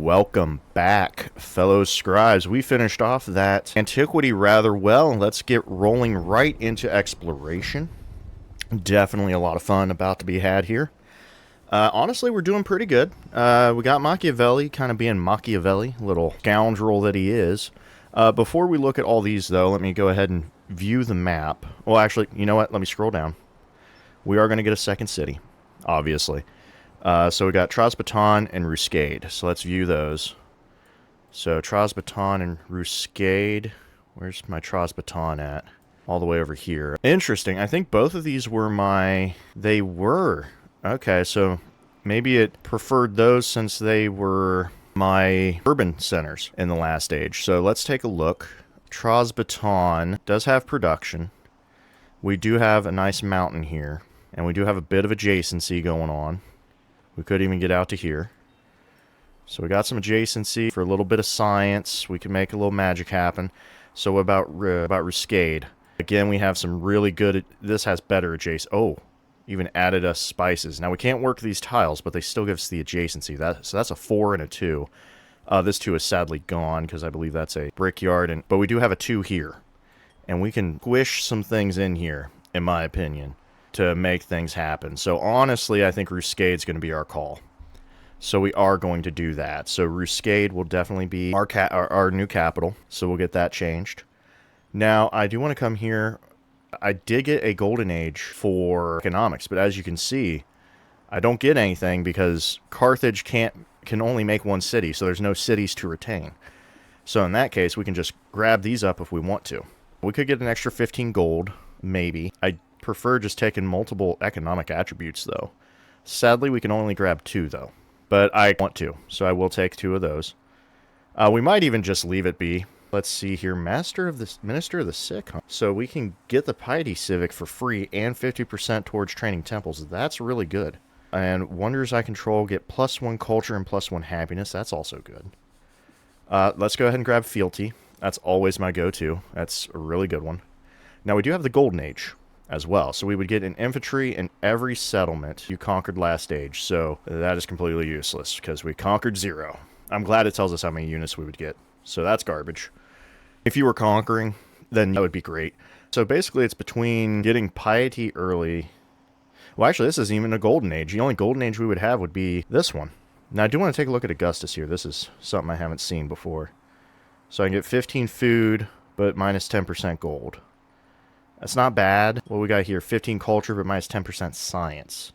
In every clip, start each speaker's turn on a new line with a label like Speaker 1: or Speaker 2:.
Speaker 1: Welcome back, fellow scribes. We finished off that antiquity rather well. Let's get rolling right into exploration. Definitely a lot of fun about to be had here. Honestly, we're doing pretty good. We got Machiavelli kind of being Machiavelli, little scoundrel that he is. Before we look at all these, though, let me go ahead and view the map. Well, actually, you know what? Let me scroll down. We are going to get a second city, obviously. So we got Trosbaton and Ruscade. So let's view those. So Trosbaton and Ruscade. Where's my Trosbaton at? All the way over here. Interesting. I think both of these were my... They were. Okay, so maybe it preferred those since they were my urban centers in the last age. So let's take a look. Trosbaton does have production. We do have a nice mountain here. And we do have a bit of adjacency going on. We could even get out to here. So we got some adjacency for a little bit of science. We can make a little magic happen. So what about Ruscade? Again, we have some really good... This has better adjacent... Oh, even added us spices. Now, we can't work these tiles, but they still give us the adjacency. So that's a 4 and a 2. This 2 is sadly gone, because I believe that's a brickyard. But we do have a 2 here. And we can squish some things in here, in my opinion, to make things happen. So honestly, I think Ruscade's going to be our call. So we are going to do that. So Ruscade will definitely be our new capital. So we'll get that changed. Now, I do want to come here. I did get a golden age for economics, but as you can see, I don't get anything because Carthage can only make one city, so there's no cities to retain. So in that case, we can just grab these up if we want to. We could get an extra 15 gold, maybe. I prefer just taking multiple economic attributes, though. Sadly, we can only grab 2, though. But I want to, so I will take 2 of those. We might even just leave it be. Let's see here. Minister of the Sick. Huh? So we can get the Piety Civic for free and 50% towards training temples. That's really good. And Wonders I Control get +1 culture and +1 happiness. That's also good. Let's go ahead and grab Fealty. That's always my go-to. That's a really good one. Now, we do have the Golden Age as well. So we would get an infantry in every settlement you conquered last age. So that is completely useless because we conquered 0. I'm glad it tells us how many units we would get. So that's garbage. If you were conquering, then that would be great. So basically it's between getting piety early. Well, actually, this isn't even a golden age. The only golden age we would have would be this one. Now, I do want to take a look at Augustus here. This is something I haven't seen before. So I can get 15 food, but minus 10% gold. That's not bad. What we got here, 15 culture, but minus 10% science.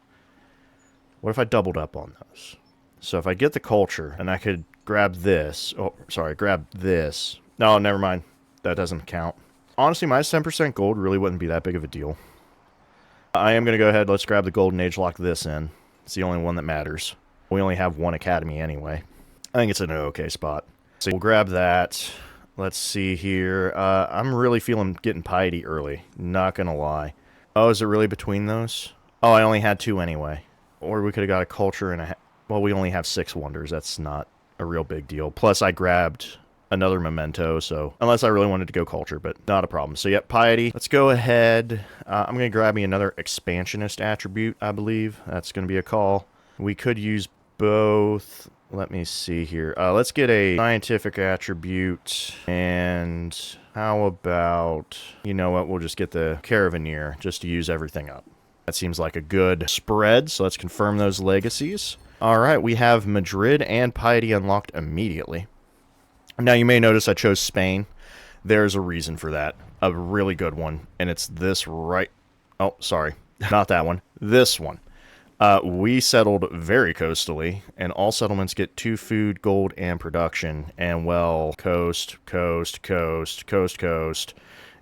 Speaker 1: What if I doubled up on those? So if I get the culture, and I could grab this. Oh, sorry, grab this. No, never mind. That doesn't count. Honestly, minus 10% gold really wouldn't be that big of a deal. I am going to go ahead. Let's grab the Golden Age, lock this in. It's the only one that matters. We only have 1 academy anyway. I think it's an okay spot. So we'll grab that. Let's see here. I'm really feeling getting piety early. Not going to lie. Oh, is it really between those? Oh, I only had 2 anyway. Or we could have got a culture and a... Well, we only have 6 wonders. That's not a real big deal. Plus, I grabbed another memento, so... Unless I really wanted to go culture, but not a problem. So, yep, piety. Let's go ahead. I'm going to grab me another expansionist attribute, I believe. That's going to be a call. We could use both... Let me see here. Let's get a scientific attribute. And how about... You know what? We'll just get the Caravaneer just to use everything up. That seems like a good spread, so let's confirm those legacies. Alright, we have Madrid and Piety unlocked immediately. Now, you may notice I chose Spain. There's a reason for that. A really good one. And it's this right... Oh, sorry. Not that one. This one. We settled very coastally, and all settlements get 2 food, gold, and production. And, well, coast.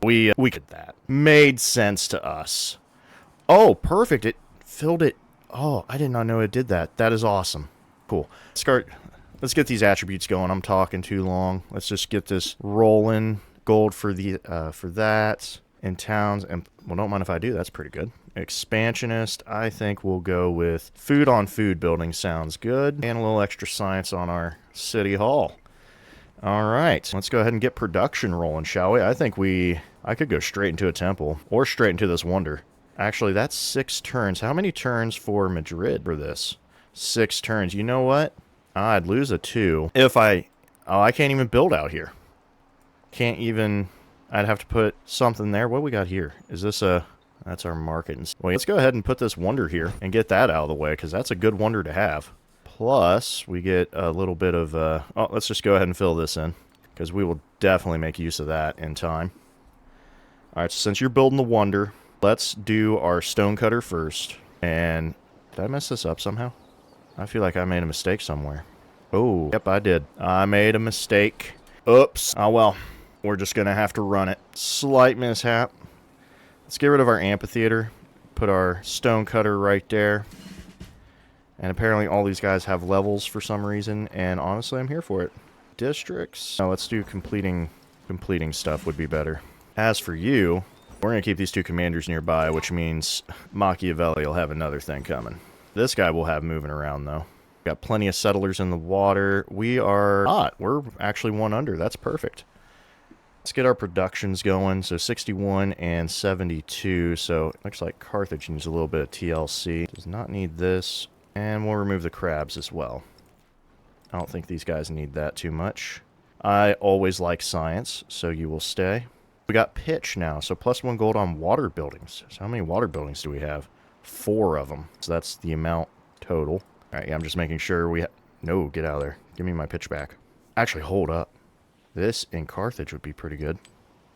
Speaker 1: We did that. Made sense to us. Oh, perfect. It filled it. Oh, I did not know it did that. That is awesome. Cool. Let's get these attributes going. I'm talking too long. Let's just get this rolling. Gold for that. And towns. And, well, don't mind if I do. That's pretty good. Expansionist. I think we'll go with food on food building. Sounds good. And a little extra science on our city hall. All right. Let's go ahead and get production rolling, shall we? I think I could go straight into a temple. Or straight into this wonder. Actually, that's 6 turns. How many turns for Madrid for this? 6 turns. You know what? I'd lose a 2 if I... Oh, I can't even build out here. Can't even... I'd have to put something there. What we got here? Is this a... That's our market. Wait, let's go ahead and put this wonder here and get that out of the way, because that's a good wonder to have. Plus, we get a little bit of... Oh, let's just go ahead and fill this in, because we will definitely make use of that in time. Alright, so since you're building the wonder, let's do our stonecutter first. And... Did I mess this up somehow? I feel like I made a mistake somewhere. Oh, yep, I did. I made a mistake. Oops. Oh, well. We're just going to have to run it. Slight mishap. Let's get rid of our amphitheater. Put our stonecutter right there. And apparently all these guys have levels for some reason. And honestly, I'm here for it. Districts. Now, let's do completing stuff would be better. As for you, we're going to keep these 2 commanders nearby, which means Machiavelli will have another thing coming. This guy will have moving around, though. Got plenty of settlers in the water. We are not. We're actually 1 under. That's perfect. Let's get our productions going. So 61 and 72. So it looks like Carthage needs a little bit of TLC. Does not need this. And we'll remove the crabs as well. I don't think these guys need that too much. I always like science, so you will stay. We got pitch now, so +1 gold on water buildings. So how many water buildings do we have? 4 of them. So that's the amount total. Alright, yeah, I'm just making sure we... No, get out of there. Give me my pitch back. Actually, hold up. This in Carthage would be pretty good.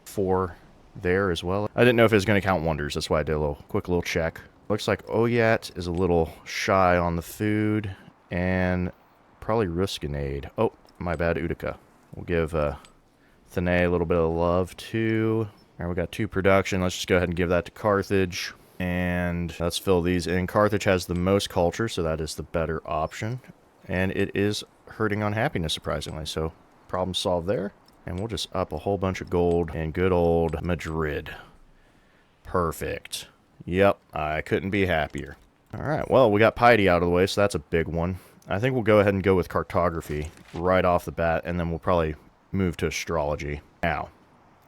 Speaker 1: 4 there as well. I didn't know if it was going to count wonders. That's why I did a quick little check. Looks like Oyat is a little shy on the food. And probably Ruskinade. Oh, my bad, Utica. We'll give... Thanae a little bit of love too. Alright, we got 2 production. Let's just go ahead and give that to Carthage. And let's fill these in. Carthage has the most culture, so that is the better option. And it is hurting on happiness, surprisingly. So, problem solved there. And we'll just up a whole bunch of gold in good old Madrid. Perfect. Yep, I couldn't be happier. Alright, well, we got piety out of the way, so that's a big one. I think we'll go ahead and go with cartography right off the bat, and then we'll probably... move to astrology. Now.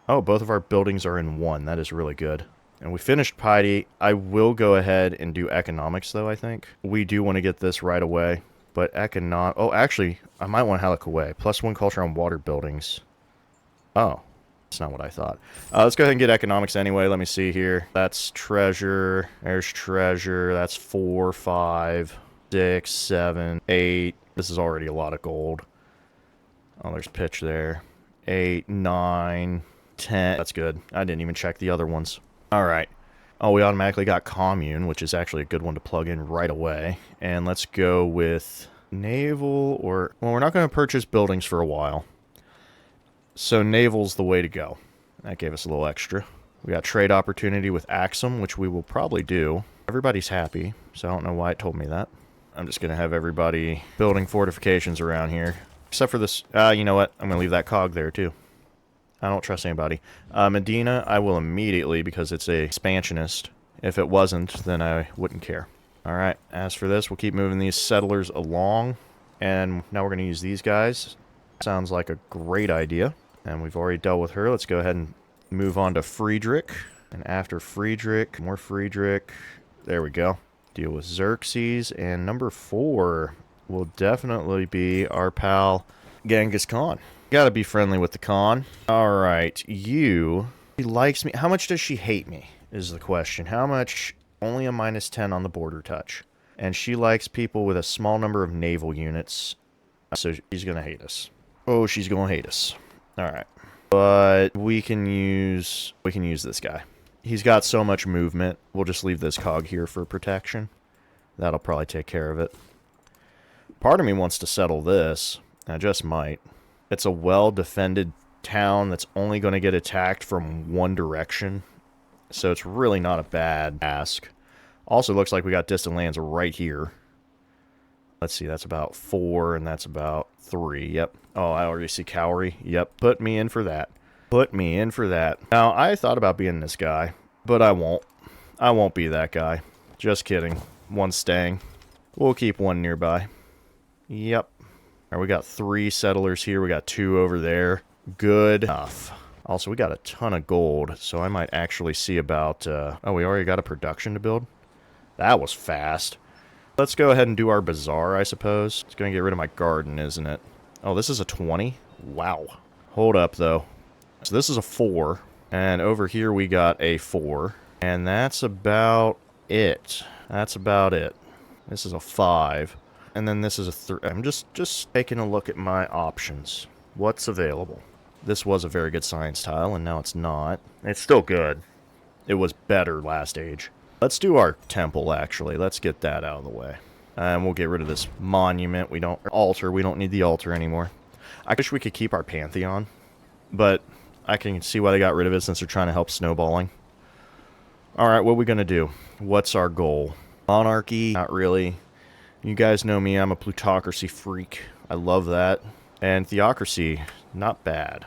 Speaker 1: Oh, both of our buildings are in 1. That is really good. And we finished piety. I will go ahead and do economics, though, I think. We do want to get this right away. But Oh, actually, I might want to Halleck away. +1 culture on water buildings. Oh. That's not what I thought. Let's go ahead and get economics anyway. Let me see here. That's treasure. There's treasure. That's 4, 5, 6, 7, 8. This is already a lot of gold. Oh, there's pitch there. 8, 9, 10. That's good. I didn't even check the other ones. Alright. Oh, we automatically got commune, which is actually a good one to plug in right away. And let's go with naval or... Well, we're not going to purchase buildings for a while. So naval's the way to go. That gave us a little extra. We got trade opportunity with Axum, which we will probably do. Everybody's happy, so I don't know why it told me that. I'm just going to have everybody building fortifications around here. Except for this, you know what? I'm going to leave that cog there, too. I don't trust anybody. Medina, I will immediately, because it's a expansionist. If it wasn't, then I wouldn't care. Alright, as for this, we'll keep moving these settlers along. And now we're going to use these guys. Sounds like a great idea. And we've already dealt with her. Let's go ahead and move on to Friedrich. And after Friedrich, more Friedrich. There we go. Deal with Xerxes. And number 4... will definitely be our pal Genghis Khan. Gotta be friendly with the Khan. Alright, you... She likes me. How much does she hate me, is the question. How much? Only a -10 on the border touch. And she likes people with a small number of naval units. So she's gonna hate us. Oh, she's gonna hate us. Alright. But we can use this guy. He's got so much movement. We'll just leave this cog here for protection. That'll probably take care of it. Part of me wants to settle this. I just might. It's a well-defended town that's only going to get attacked from one direction. So it's really not a bad ask. Also looks like we got distant lands right here. Let's see, that's about 4, and that's about 3. Yep. Oh, I already see Cowrie. Yep, put me in for that. Put me in for that. Now, I thought about being this guy, but I won't. I won't be that guy. Just kidding. One's staying. We'll keep one nearby. Yep. All right, we got 3 settlers here. We got 2 over there. Good enough. Also, we got a ton of gold, so I might actually see about... oh, we already got a production to build? That was fast. Let's go ahead and do our bazaar, I suppose. It's going to get rid of my garden, isn't it? Oh, this is a 20? Wow. Hold up, though. So this is a 4. And over here we got a 4. And that's about it. That's about it. This is a 5. And then this is a 3. I'm just taking a look at my options. What's available? This was a very good science tile, and now it's not. It's still good. It was better last age. Let's do our temple, actually. Let's get that out of the way. And we'll get rid of this monument. We don't need the altar anymore. I wish we could keep our pantheon, but I can see why they got rid of it since they're trying to help snowballing. Alright, what are we going to do? What's our goal? Monarchy? Not really. You guys know me, I'm a plutocracy freak. I love that. And theocracy? Not bad.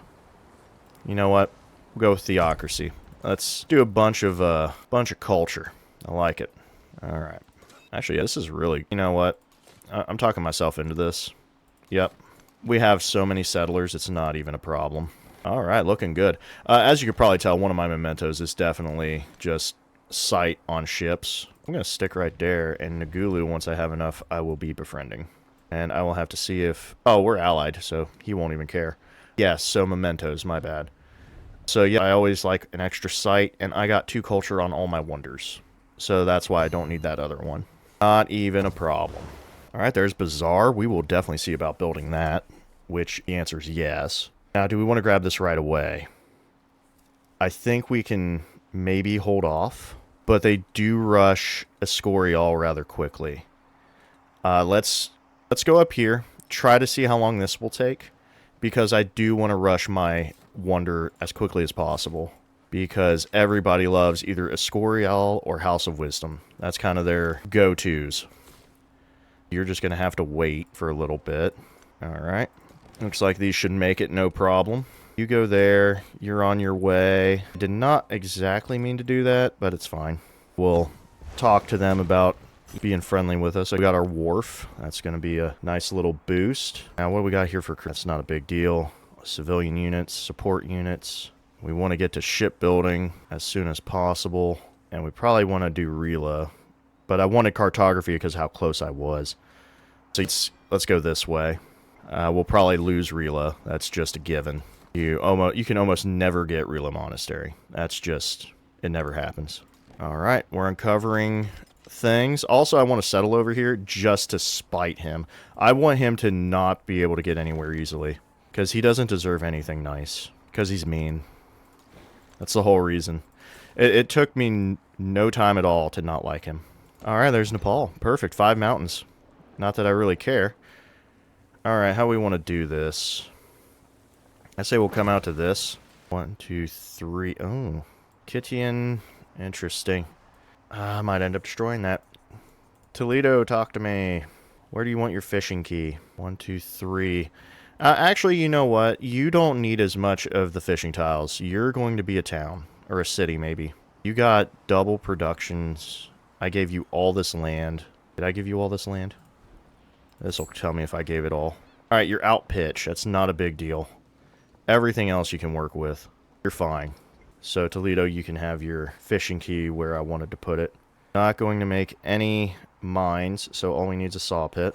Speaker 1: You know what? We'll go with theocracy. Let's do a bunch of culture. I like it. Alright. Actually, yeah, this is really... You know what? I'm talking myself into this. Yep. We have so many settlers, it's not even a problem. Alright, looking good. As you can probably tell, one of my mementos is definitely just sight on ships. I'm going to stick right there, and Nagulu, once I have enough, I will be befriending. And I will have to see if... Oh, we're allied, so he won't even care. Yes, so mementos, my bad. So yeah, I always like an extra sight, and I got 2 culture on all my wonders. So that's why I don't need that other one. Not even a problem. Alright, there's Bazaar. We will definitely see about building that, which the answer is yes. Now, do we want to grab this right away? I think we can maybe hold off, but they do rush Escorial rather quickly. Let's go up here, try to see how long this will take, because I do want to rush my wonder as quickly as possible, because everybody loves either Escorial or House of Wisdom. That's kind of their go-tos. You're just going to have to wait for a little bit. Alright. Looks like these should make it no problem. You go there. You're on your way. I did not exactly mean to do that, but it's fine. We'll talk to them about being friendly with us. We got our wharf. That's going to be a nice little boost. Now, what do we got here for... That's not a big deal. Civilian units, support units. We want to get to shipbuilding as soon as possible. And we probably want to do Rela. But I wanted cartography because of how close I was. So let's go this way. We'll probably lose Rela. That's just a given. You can almost never get Rela Monastery. That's just... It never happens. Alright, we're uncovering things. Also, I want to settle over here just to spite him. I want him to not be able to get anywhere easily. Because he doesn't deserve anything nice. Because he's mean. That's the whole reason. It took me no time at all to not like him. Alright, there's Nepal. Perfect. 5 mountains. Not that I really care. Alright, how we want to do this? I say we'll come out to this. 1, 2, 3. Oh. Kittian. Interesting. I might end up destroying that. Toledo, talk to me. Where do you want your fishing key? 1, 2, 3. Actually, you know what? You don't need as much of the fishing tiles. You're going to be a town. Or a city, maybe. You got double productions. I gave you all this land. Did I give you all this land? This will tell me if I gave it all. Alright, you're out pitch. That's not a big deal. Everything else you can work with. You're fine. So, Toledo, you can have your fishing key where I wanted to put it. Not going to make any mines, so all we need is a saw pit.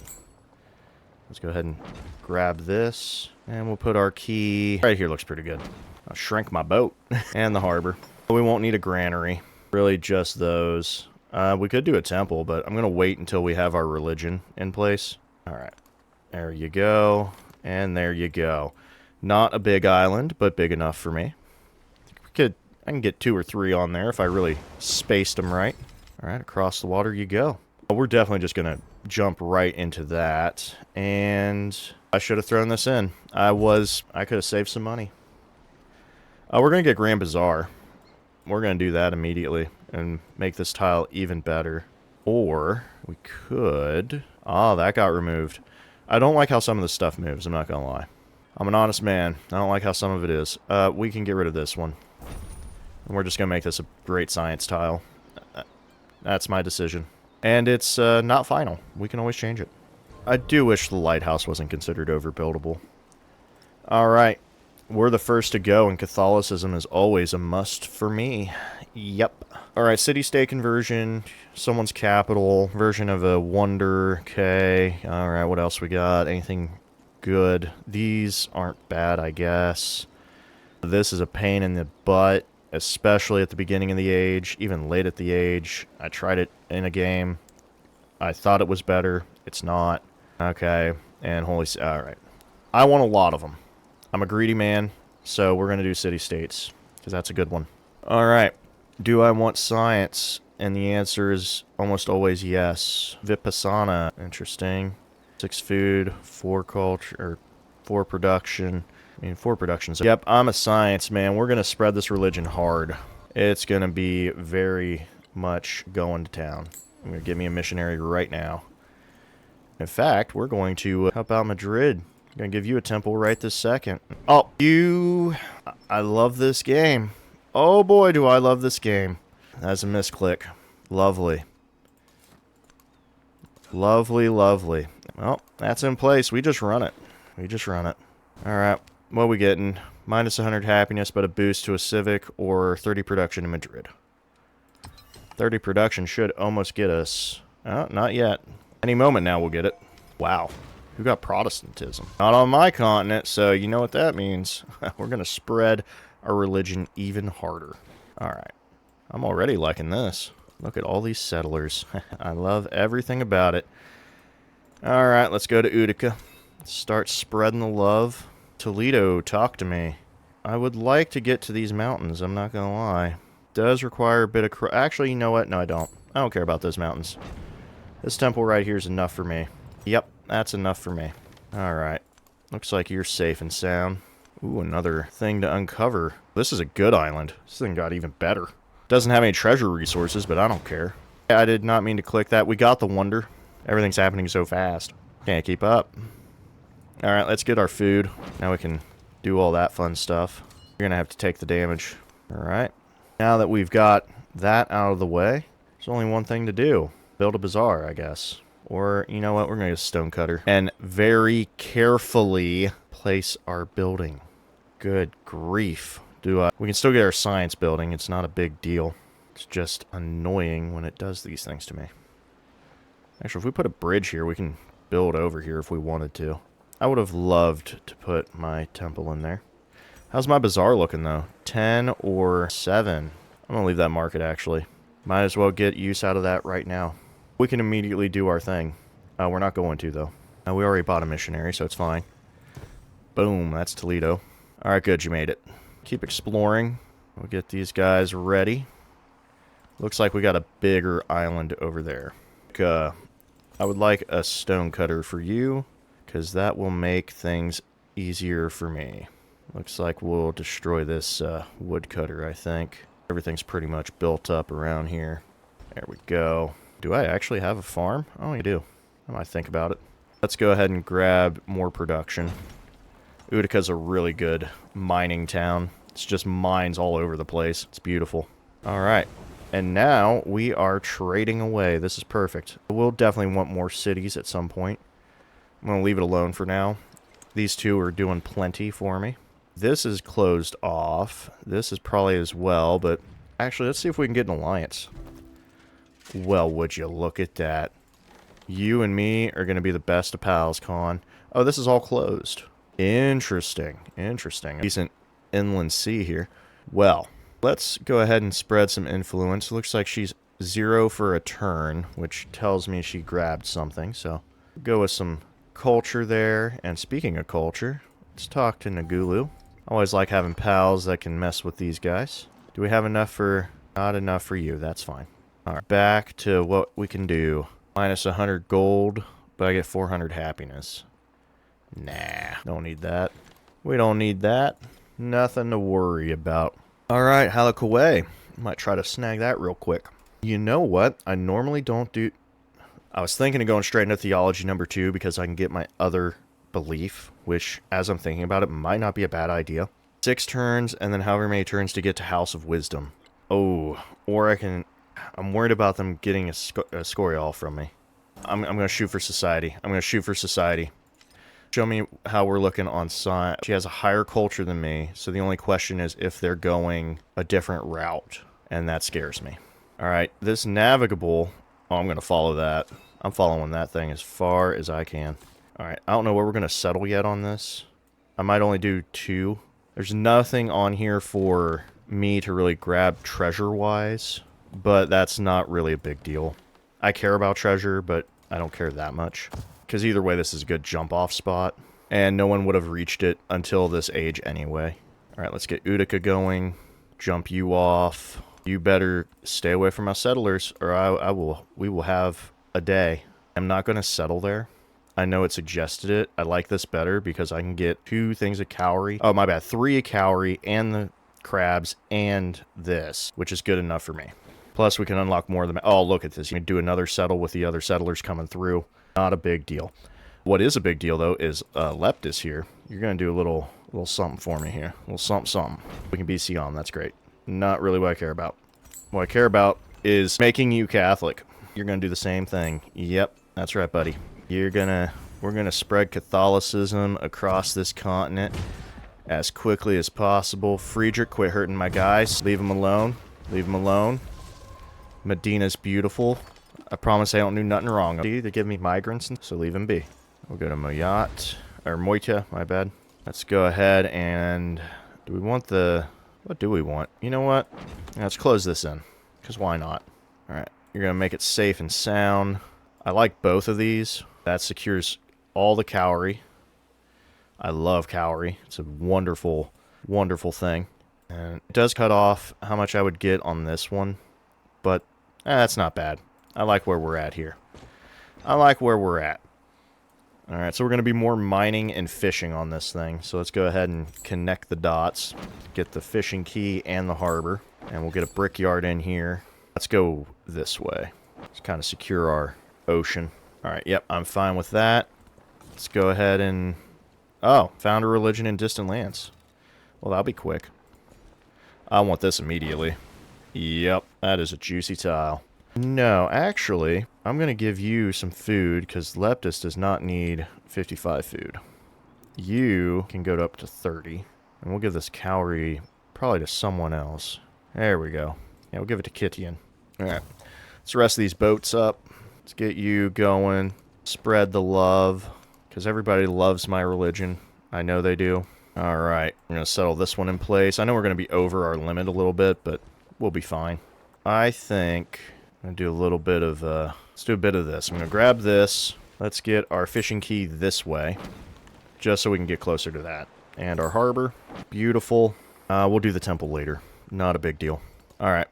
Speaker 1: Let's go ahead and grab this. And we'll put our key... Right here looks pretty good. I'll shrink my boat. And the harbor. We won't need a granary. Really just those. We could do a temple, but I'm going to wait until we have our religion in place. Alright. There you go. And there you go. Not a big island, but big enough for me. I can get 2 or 3 on there if I really spaced them right. Alright, across the water you go. We're definitely just going to jump right into that. And I should have thrown this in. I could have saved some money. We're going to get Grand Bazaar. We're going to do that immediately and make this tile even better. Or we could... Ah, that got removed. I don't like how some of this stuff moves, I'm not going to lie. I'm an honest man. I don't like how some of it is. We can get rid of this one. And we're just going to make this a great science tile. That's my decision. And it's not final. We can always change it. I do wish the lighthouse wasn't considered overbuildable. Alright. We're the first to go, and Catholicism is always a must for me. Yep. Alright, city-state conversion, someone's capital, version of a wonder, okay. Alright, what else we got? Anything good? These aren't bad, I guess. This is a pain in the butt, especially at the beginning of the age, even late at the age. I tried it in a game. I thought it was better. It's not. Okay, and alright. I want a lot of them. I'm a greedy man, so we're going to do city-states, because that's a good one. Alright. Do I want science? And the answer is almost always yes. Vipassana. Interesting. 6 food, 4 culture, or 4 production. I mean, 4 production. So yep, I'm a science man. We're going to spread this religion hard. It's going to be very much going to town. I'm going to get me a missionary right now. In fact, we're going to help out Madrid. I'm going to give you a temple right this second. Oh, I love this game. Oh boy, do I love this game. That's a misclick. Lovely. Lovely, lovely. Well, that's in place. We just run it. We just run it. Alright, what are we getting? Minus 100 happiness, but a boost to a civic, or 30 production in Madrid. 30 production should almost get us. Oh, not yet. Any moment now we'll get it. Wow. Who got Protestantism? Not on my continent, so you know what that means. We're going to spread our religion even harder. Alright. I'm already liking this. Look at all these settlers. I love everything about it. Alright, let's go to Utica. Start spreading the love. Toledo, talk to me. I would like to get to these mountains, I'm not gonna lie. Does require a bit of... Actually, you know what? No, I don't. I don't care about those mountains. This temple right here is enough for me. Yep, that's enough for me. Alright. Looks like you're safe and sound. Ooh, another thing to uncover. This is a good island. This thing got even better. Doesn't have any treasure resources, but I don't care. I did not mean to click that. We got the wonder. Everything's happening so fast. Can't keep up. Alright, let's get our food. Now we can do all that fun stuff. You're gonna have to take the damage. Alright. Now that we've got that out of the way, there's only one thing to do. Build a bazaar, I guess. Or, you know what, we're gonna get a stonecutter. And very carefully place our building. Good grief. We can still get our science building. It's not a big deal. It's just annoying when it does these things to me. Actually, if we put a bridge here, we can build over here if we wanted to. I would have loved to put my temple in there. How's my bazaar looking, though? 10 or 7? I'm going to leave that market, actually. Might as well get use out of that right now. We can immediately do our thing. We're not going to, though. We already bought a missionary, so it's fine. Boom, that's Toledo. Alright, good, you made it. Keep exploring. We'll get these guys ready. Looks like we got a bigger island over there. I would like a stonecutter for you, because that will make things easier for me. Looks like we'll destroy this woodcutter, I think. Everything's pretty much built up around here. There we go. Do I actually have a farm? Oh, I do. I might think about it. Let's go ahead and grab more production. Utica's a really good mining town. It's just mines all over the place. It's beautiful. Alright. And now we are trading away. This is perfect. We'll definitely want more cities at some point. I'm going to leave it alone for now. These two are doing plenty for me. This is closed off. This is probably as well, but actually, let's see if we can get an alliance. Well, would you look at that. You and me are going to be the best of pals, Con. Oh, this is all closed. Interesting. Interesting. Decent inland sea here. Well, let's go ahead and spread some influence. It looks like she's 0 for a turn, which tells me she grabbed something, so go with some culture there. And speaking of culture, let's talk to Nagulu. I always like having pals that can mess with these guys. Do we have enough for... Not enough for you. That's fine. Alright, back to what we can do. Minus 100 gold, but I get 400 happiness. Nah, don't need that. We don't need that. Nothing to worry about. Alright, Halakaway. Might try to snag that real quick. You know what? I normally don't do... I was thinking of going straight into theology number 2 because I can get my other belief, which, as I'm thinking about it, might not be a bad idea. 6 turns, and then however many turns to get to House of Wisdom. Oh, or I can... I'm worried about them getting a Scorial from me. I'm going to shoot for Society. I'm going to shoot for Society. Show me how we're looking on science. She has a higher culture than me, so the only question is if they're going a different route. and that scares me. Alright, this navigable... Oh, I'm going to follow that. I'm following that thing as far as I can. Alright, I don't know where we're going to settle yet on this. I might only do 2. There's nothing on here for me to really grab treasure-wise, but that's not really a big deal. I care about treasure, but I don't care that much. Because either way, this is a good jump-off spot, and no one would have reached it until this age anyway. Alright, let's get Utica going. Jump you off. You better stay away from my settlers, or we will have a day. I'm not going to settle there. I know it suggested it. I like this better because I can get 2 things of cowrie. Oh, my bad. 3 of cowrie and the crabs and this, which is good enough for me. Plus, we can unlock more of them. Oh, look at this. You can do another settle with the other settlers coming through. Not a big deal. What is a big deal, though, is Leptis here. You're going to do a little something for me here. A little something. We can BC on. That's great. Not really what I care about. What I care about is making you Catholic. You're going to do the same thing. Yep, that's right, buddy. We're gonna spread Catholicism across this continent as quickly as possible. Friedrich, quit hurting my guys. Leave him alone. Leave him alone. Medina's beautiful. I promise I don't do nothing wrong. They give me migrants, so leave him be. We'll go to Moyat, or Moita, my bad. Let's go ahead and... Do we want the... What do we want? You know what? Let's close this in, because why not? Alright, you're gonna make it safe and sound. I like both of these. That secures all the cowrie. I love cowrie. It's a wonderful, wonderful thing. And it does cut off how much I would get on this one. But that's not bad. I like where we're at here. I like where we're at. Alright, so we're going to be more mining and fishing on this thing. So let's go ahead and connect the dots. Get the fishing key and the harbor. And we'll get a brickyard in here. Let's go this way. Let's kind of secure our ocean. Alright, yep, I'm fine with that. Let's go ahead and... Oh, found a religion in distant lands. Well, that'll be quick. I want this immediately. Yep, that is a juicy tile. No, actually, I'm going to give you some food, because Leptis does not need 55 food. You can go up to 30. And we'll give this cowrie probably to someone else. There we go. Yeah, we'll give it to Kittian. Alright, let's rest these boats up. Let's get you going. Spread the love. Because everybody loves my religion. I know they do. Alright. I'm going to settle this one in place. I know we're going to be over our limit a little bit, but we'll be fine. I think I'm going to do a little bit of... let's do a bit of this. I'm going to grab this. Let's get our fishing key this way. Just so we can get closer to that. And our harbor. Beautiful. We'll do the temple later. Not a big deal. Alright.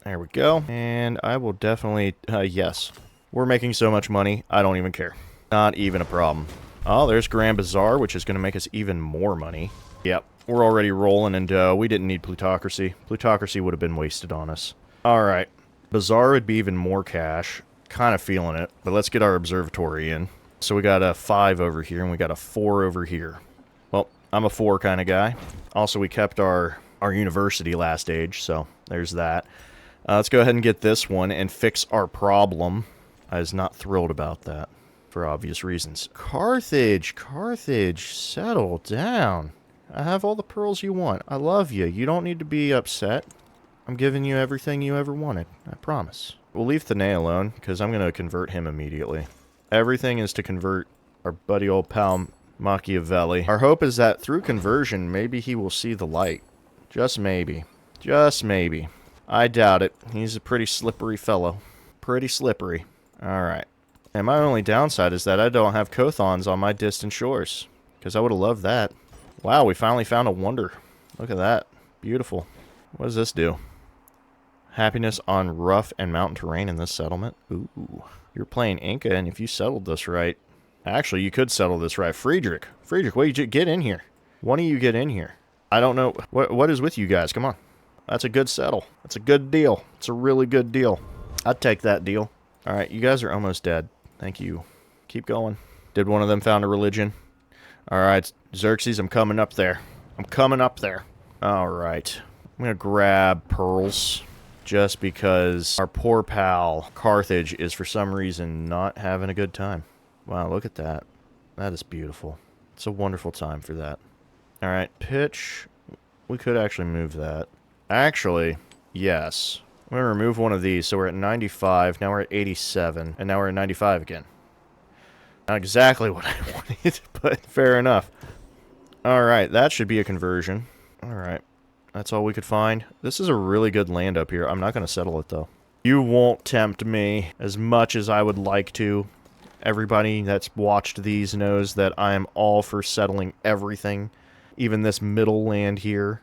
Speaker 1: There we go. And I will definitely... yes. We're making so much money, I don't even care. Not even a problem. Oh, there's Grand Bazaar, which is going to make us even more money. Yep, we're already rolling in dough. We didn't need plutocracy. Plutocracy would have been wasted on us. Alright. Bazaar would be even more cash. Kind of feeling it. But let's get our observatory in. So we got a 5 over here, and we got a 4 over here. Well, I'm a 4 kind of guy. Also, we kept our university last age, so there's that. Let's go ahead and get this one and fix our problem. I was not thrilled about that, for obvious reasons. Carthage, settle down. I have all the pearls you want. I love you. You don't need to be upset. I'm giving you everything you ever wanted. I promise. We'll leave Thané alone, because I'm going to convert him immediately. Everything is to convert our buddy old pal Machiavelli. Our hope is that through conversion, maybe he will see the light. Just maybe. Just maybe. I doubt it. He's a pretty slippery fellow. Pretty slippery. Alright. And my only downside is that I don't have Kothons on my distant shores. Because I would have loved that. Wow, we finally found a wonder. Look at that. Beautiful. What does this do? Happiness on rough and mountain terrain in this settlement. Ooh. You're playing Inca, and if you settled this right... Actually, you could settle this right. Friedrich, wait, get in here. One of you get in here. I don't know. What is with you guys? Come on. That's a good settle. That's a good deal. It's a really good deal. I'd take that deal. Alright, you guys are almost dead. Thank you. Keep going. Did one of them found a religion? Alright, Xerxes, I'm coming up there. I'm coming up there. Alright. I'm gonna grab pearls. Just because our poor pal, Carthage, is for some reason not having a good time. Wow, look at that. That is beautiful. It's a wonderful time for that. Alright, pitch. We could actually move that. Actually, Yes. I'm going to remove one of these, so we're at 95, now we're at 87, and now we're at 95 again. Not exactly what I wanted, but fair enough. Alright, that should be a conversion. Alright, that's all we could find. This is a really good land up here. I'm not going to settle it, though. You won't tempt me as much as I would like to. Everybody that's watched these knows that I am all for settling everything. Even this middle land here.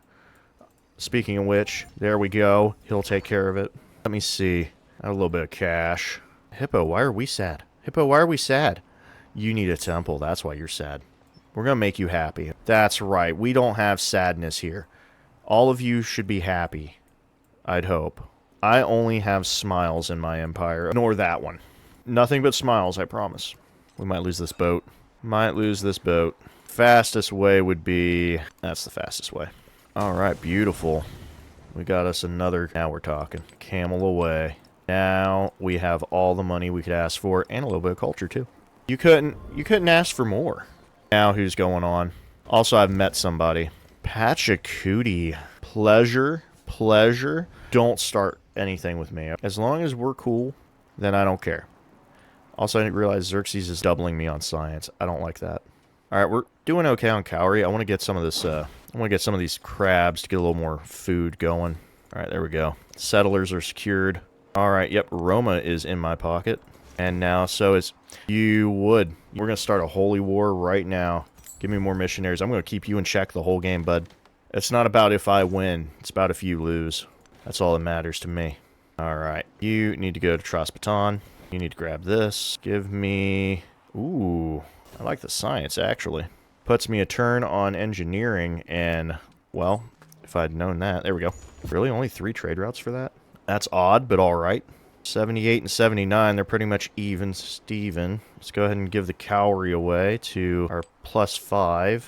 Speaker 1: Speaking of which, there we go. He'll take care of it. Let me see. I have a little bit of cash. Hippo, why are we sad? Hippo, why are we sad? You need a temple. That's why you're sad. We're going to make you happy. That's right. We don't have sadness here. All of you should be happy. I'd hope. I only have smiles in my empire. Ignore that one. Nothing but smiles, I promise. We might lose this boat. Might lose this boat. Fastest way would be... That's the fastest way. Alright, beautiful. We got us another... Now we're talking. Camel away. Now we have all the money we could ask for, and a little bit of culture, too. You couldn't ask for more. Now who's going on? Also, I've met somebody. Pachacuti. Pleasure. Pleasure. Don't start anything with me. As long as we're cool, then I don't care. Also, I didn't realize Xerxes is doubling me on science. I don't like that. Alright, we're doing okay on cowrie. I want to get some of this, I want to get some of these crabs to get a little more food going. Alright, there we go. Settlers are secured. Alright, yep, Roma is in my pocket. And now, so is... You would. We're going to start a holy war right now. Give me more missionaries. I'm going to keep you in check the whole game, bud. It's not about if I win. It's about if you lose. That's all that matters to me. Alright. You need to go to Traspaton. You need to grab this. Give me... Ooh. I like the science, actually. Puts me a turn on engineering, and... Well, if I'd known that... There we go. Really? Only 3 trade routes for that? That's odd, but alright. 78 and 79, they're pretty much even, Steven. Let's go ahead and give the cowrie away to our +5.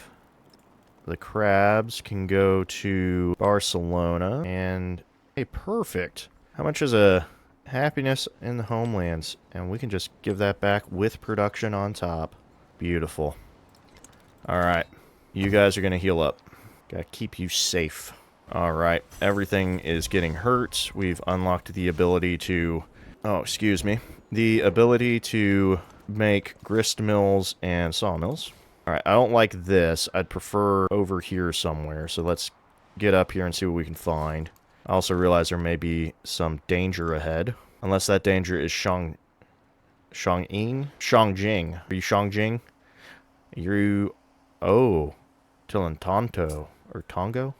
Speaker 1: The crabs can go to Barcelona. And, hey, perfect. How much is a happiness in the homelands? And we can just give that back with production on top. Beautiful. Alright. You guys are going to heal up. Gotta keep you safe. Alright, everything is getting hurt. We've unlocked the ability to... Oh, excuse me. The ability to make grist mills and sawmills. Alright, I don't like this. I'd prefer over here somewhere. So let's get up here and see what we can find. I also realize there may be some danger ahead. Unless that danger is Shongjing? Shongjing. Are you Shongjing? You... Oh. Tilantonto. Or Tongo?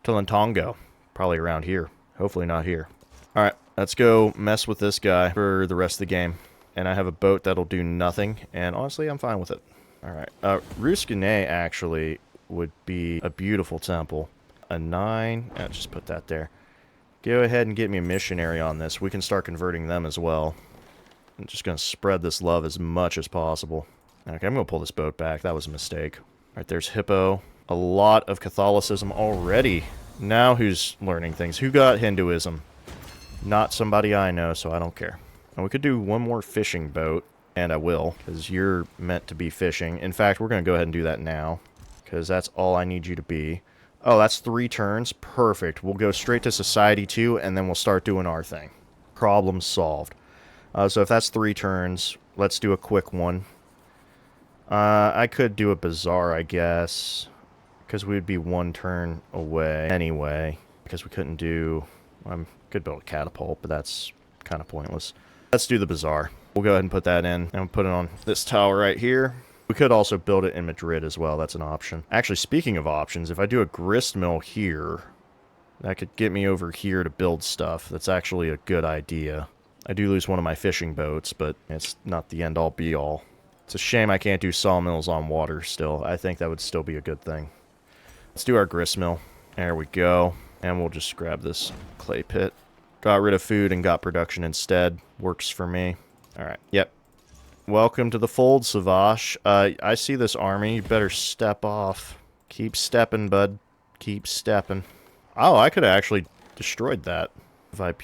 Speaker 1: Tilantongo. Probably around here. Hopefully not here. Alright, let's go mess with this guy for the rest of the game. And I have a boat that'll do nothing, and honestly, I'm fine with it. Alright, Ruskine actually would be a beautiful temple. A 9, just put that there. Go ahead and get me a missionary on this. We can start converting them as well. I'm just going to spread this love as much as possible. Okay, I'm going to pull this boat back. That was a mistake. Alright, there's Hippo. A lot of Catholicism already. Now who's learning things? Who got Hinduism? Not somebody I know, so I don't care. And we could do one more fishing boat, and I will, because you're meant to be fishing. In fact, we're going to go ahead and do that now, because that's all I need you to be. Oh, that's 3 turns? Perfect. We'll go straight to Society 2, and then we'll start doing our thing. Problem solved. So if that's 3 turns, let's do a quick one. I could do a bazaar, I guess, because we'd be 1 turn away anyway, because we couldn't do... I could build a catapult, but that's kind of pointless. Let's do the bazaar. We'll go ahead and put that in, and put it on this tower right here. We could also build it in Madrid as well. That's an option. Actually, speaking of options, if I do a grist mill here, that could get me over here to build stuff. That's actually a good idea. I do lose one of my fishing boats, but it's not the end-all be-all. It's a shame I can't do sawmills on water still. I think that would still be a good thing. Let's do our grist mill. There we go. And we'll just grab this clay pit. Got rid of food and got production instead. Works for me. Alright, yep. Welcome to the fold, Savage. I see this army. You better step off. Keep stepping, bud. Keep stepping. Oh, I could have actually destroyed that. If I...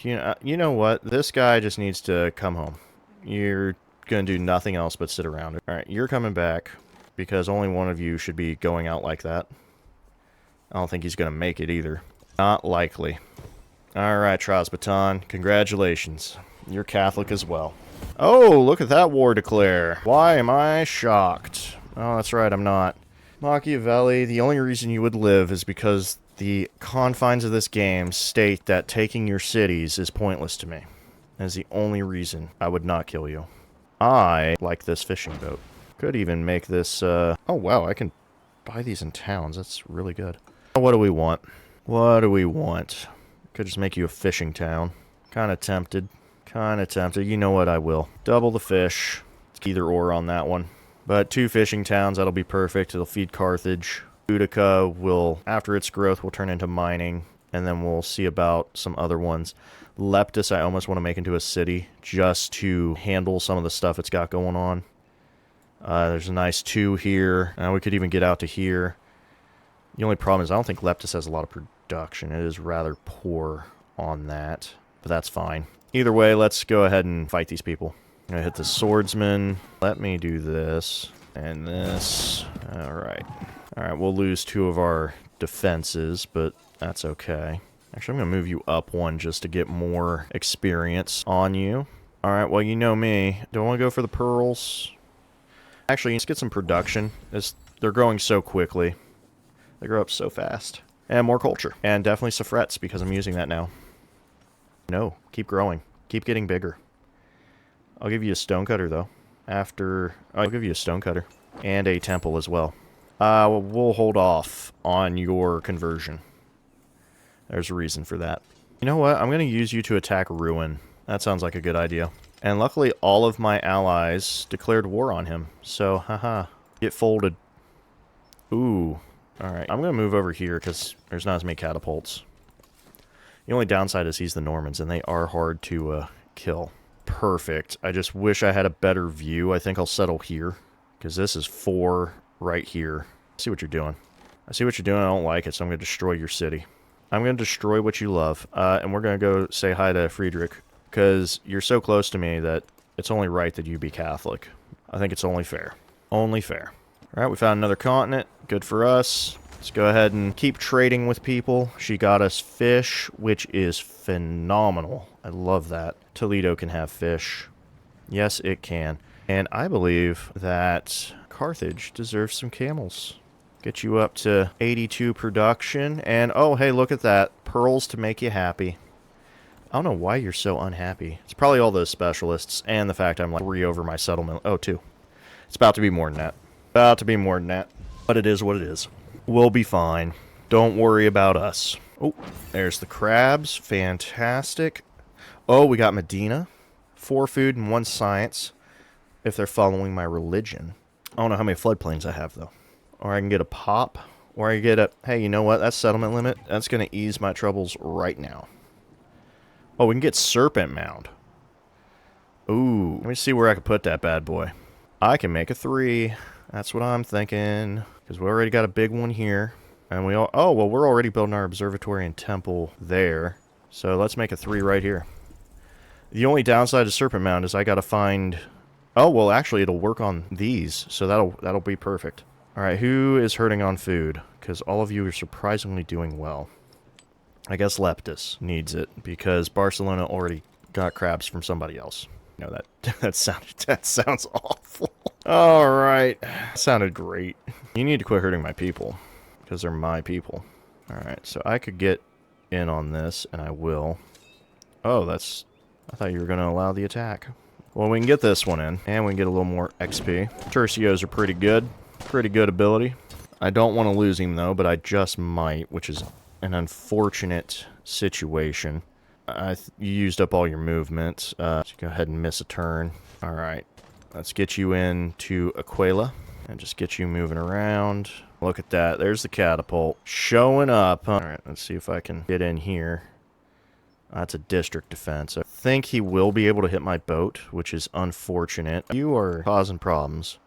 Speaker 1: you know what? This guy just needs to come home. You're gonna do nothing else but sit around. Alright, you're coming back. Because only one of you should be going out like that. I don't think he's gonna make it either. Not likely. Alright, Trosbaton. Congratulations. You're Catholic as well. Oh, look at that war declare. Why am I shocked? Oh, that's right, I'm not. Machiavelli, the only reason you would live is because the confines of this game state that taking your cities is pointless to me. That is the only reason I would not kill you. I like this fishing boat. Could even make this, oh wow, I can buy these in towns. That's really good. What do we want? What do we want? Could just make you a fishing town. Kinda tempted. Kinda tempted. You know what, I will. Double the fish. It's either or on that one. But 2 fishing towns, that'll be perfect. It'll feed Carthage. Utica will, after its growth, will turn into mining. And then we'll see about some other ones. Leptis, I almost want to make into a city just to handle some of the stuff it's got going on. There's a nice 2 here. We could even get out to here. The only problem is I don't think Leptis has a lot of production. It is rather poor on that. But that's fine. Either way, let's go ahead and fight these people. I'm going to hit the swordsman. Let me do this and this. Alright. Alright, we'll lose 2 of our defenses, but that's okay. Actually, I'm going to move you up 1 just to get more experience on you. Alright, well, you know me. Do I want to go for the pearls? Actually, let's get some production. They're growing so quickly. They grow up so fast. And more culture. And definitely suffrets, because I'm using that now. No, keep growing. Keep getting bigger. I'll give you a stonecutter, though. I'll give you a stonecutter. And a temple as well. We'll hold off on your conversion. There's a reason for that. You know what? I'm going to use you to attack Ruin. That sounds like a good idea. And luckily, all of my allies declared war on him. So, haha. Get folded. Ooh. Alright, I'm going to move over here because there's not as many catapults. The only downside is he's the Normans, and they are hard to kill. Perfect. I just wish I had a better view. I think I'll settle here, because this is 4 right here. I see what you're doing. I see what you're doing. I don't like it, so I'm going to destroy your city. I'm going to destroy what you love, and we're going to go say hi to Friedrich, because you're so close to me that it's only right that you be Catholic. I think it's only fair. Only fair. Alright, we found another continent. Good for us. Let's go ahead and keep trading with people. She got us fish, which is phenomenal. I love that. Toledo can have fish. Yes, it can. And I believe that Carthage deserves some camels. Get you up to 82 production. And, oh, hey, look at that. Pearls to make you happy. I don't know why you're so unhappy. It's probably all those specialists and the fact I'm like 3 over my settlement. Oh, 2. It's about to be more than that. About to be more than that. But it is what it is. We'll be fine. Don't worry about us. Oh, there's the crabs. Fantastic. Oh, we got Medina. 4 food and 1 science. If they're following my religion. I don't know how many floodplains I have, though. Or I can get a pop. Or I can get a... Hey, you know what? That's settlement limit. That's going to ease my troubles right now. Oh, we can get Serpent Mound. Ooh. Let me see where I can put that bad boy. I can make a 3. That's what I'm thinking. Because we already got a big one here. And we all... Oh, well, we're already building our observatory and temple there. So let's make a 3 right here. The only downside to Serpent Mound is I gotta find... Oh, well, actually, it'll work on these. So that'll be perfect. Alright, who is hurting on food? Because all of you are surprisingly doing well. I guess Leptis needs it. Because Barcelona already got crabs from somebody else. No, that sounds awful. Alright. Sounded great. You need to quit hurting my people. Because they're my people. Alright, so I could get in on this, and I will. Oh, that's... I thought you were going to allow the attack. Well, we can get this one in, and we can get a little more XP. Tercios are pretty good. Pretty good ability. I don't want to lose him, though, but I just might, which is an unfortunate situation. You used up all your movement. So go ahead and miss a turn. Alright. Let's get you into Aquila. And just get you moving around. Look at that. There's the catapult. Showing up. Alright, let's see if I can get in here. That's a district defense. I think he will be able to hit my boat, which is unfortunate. You are causing problems.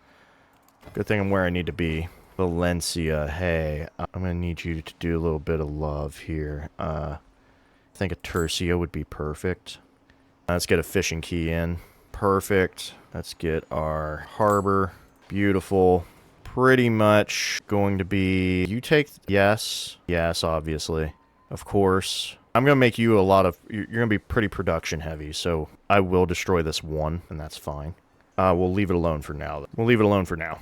Speaker 1: Good thing I'm where I need to be. Valencia, hey. I'm going to need you to do a little bit of love here. I think a Tercio would be perfect. Let's get a fishing key in. Perfect. Let's get our harbor. Beautiful. Pretty much going to be... You take... Yes. Yes, obviously. Of course. I'm going to make you a lot of... You're going to be pretty production heavy, so I will destroy this one, and that's fine. We'll leave it alone for now. We'll leave it alone for now.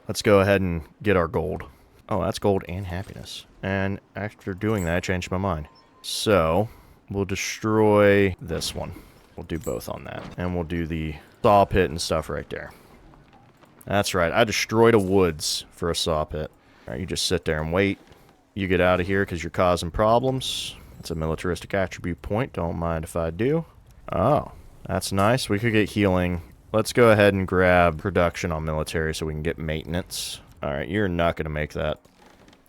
Speaker 1: Let's go ahead and get our gold. Oh, that's gold and happiness. And after doing that, I changed my mind. So, we'll destroy this one. We'll do both on that. And we'll do the saw pit and stuff right there. That's right. I destroyed a woods for a saw pit. Alright, you just sit there and wait. You get out of here because you're causing problems. It's a militaristic attribute point. Don't mind if I do. Oh, that's nice. We could get healing. Let's go ahead and grab production on military so we can get maintenance. Alright, you're not going to make that.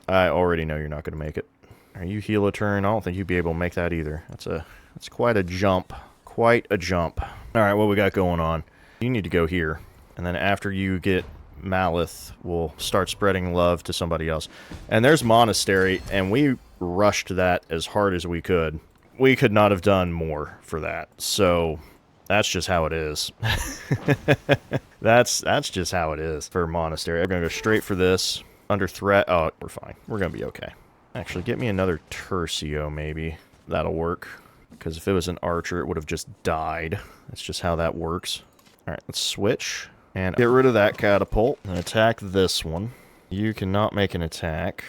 Speaker 1: I already know you're not going to make it. Are you heal a turn? I don't think you'd be able to make that either. That's quite a jump. Quite a jump. Alright, what we got going on? You need to go here. And then after you get Malith, we'll start spreading love to somebody else. And there's Monastery, and we rushed that as hard as we could. We could not have done more for that. So, that's just how it is. That's just how it is for Monastery. I'm going to go straight for this. Under threat. Oh, we're fine. We're going to be okay. Actually, get me another Tercio, maybe. That'll work. Because if it was an archer, it would have just died. That's just how that works. Alright, let's switch. And get rid of that catapult. And attack this one. You cannot make an attack,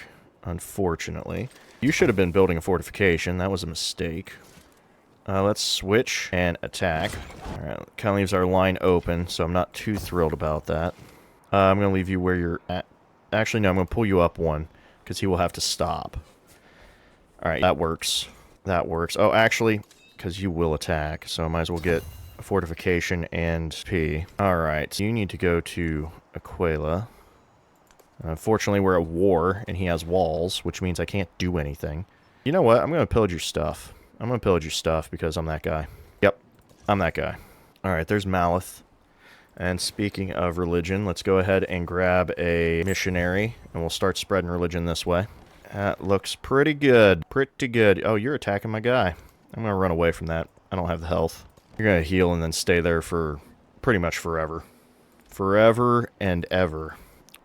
Speaker 1: unfortunately. You should have been building a fortification. That was a mistake. Let's switch and attack. Alright, kind of leaves our line open, so I'm not too thrilled about that. I'm going to leave you where you're at. Actually, no, I'm going to pull you up one, because he will have to stop. Alright, that works. That works. Oh, actually, because you will attack, so I might as well get a fortification and P. Alright, so you need to go to Aquila. Unfortunately, we're at war, and he has walls, which means I can't do anything. You know what? I'm going to pillage your stuff. I'm going to pillage your stuff because I'm that guy. Yep, I'm that guy. Alright, there's Malith. And speaking of religion, let's go ahead and grab a missionary, and we'll start spreading religion this way. That looks pretty good. Pretty good. Oh, you're attacking my guy. I'm going to run away from that. I don't have the health. You're going to heal and then stay there for pretty much forever. Forever and ever.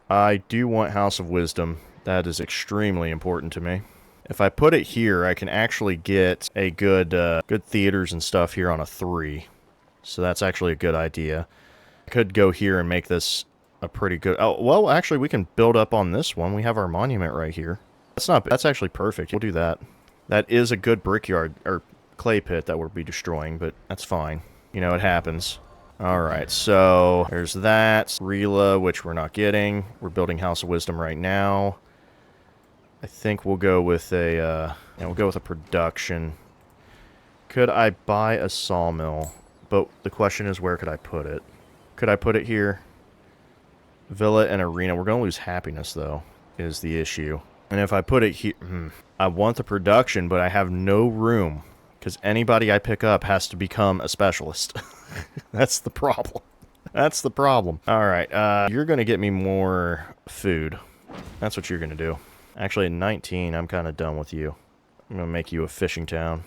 Speaker 1: I do want House of Wisdom. That is extremely important to me. If I put it here, I can actually get a good theaters and stuff here on a 3. So that's actually a good idea. I could go here and make this a pretty good... Oh, well, actually, we can build up on this one. We have our monument right here. That's actually perfect. We'll do that. That is a good brickyard, or clay pit that we'll be destroying, but that's fine. You know, it happens. Alright, so there's that. Rela, which we're not getting. We're building House of Wisdom right now. I think we'll go with a, we'll go with a production. Could I buy a sawmill? But the question is, where could I put it? Could I put it here? Villa and arena. We're going to lose happiness, though, is the issue. And if I put it here... I want the production, but I have no room. Because anybody I pick up has to become a specialist. That's the problem. That's the problem. Alright, you're going to get me more food. That's what you're going to do. Actually, at 19, I'm kind of done with you. I'm going to make you a fishing town.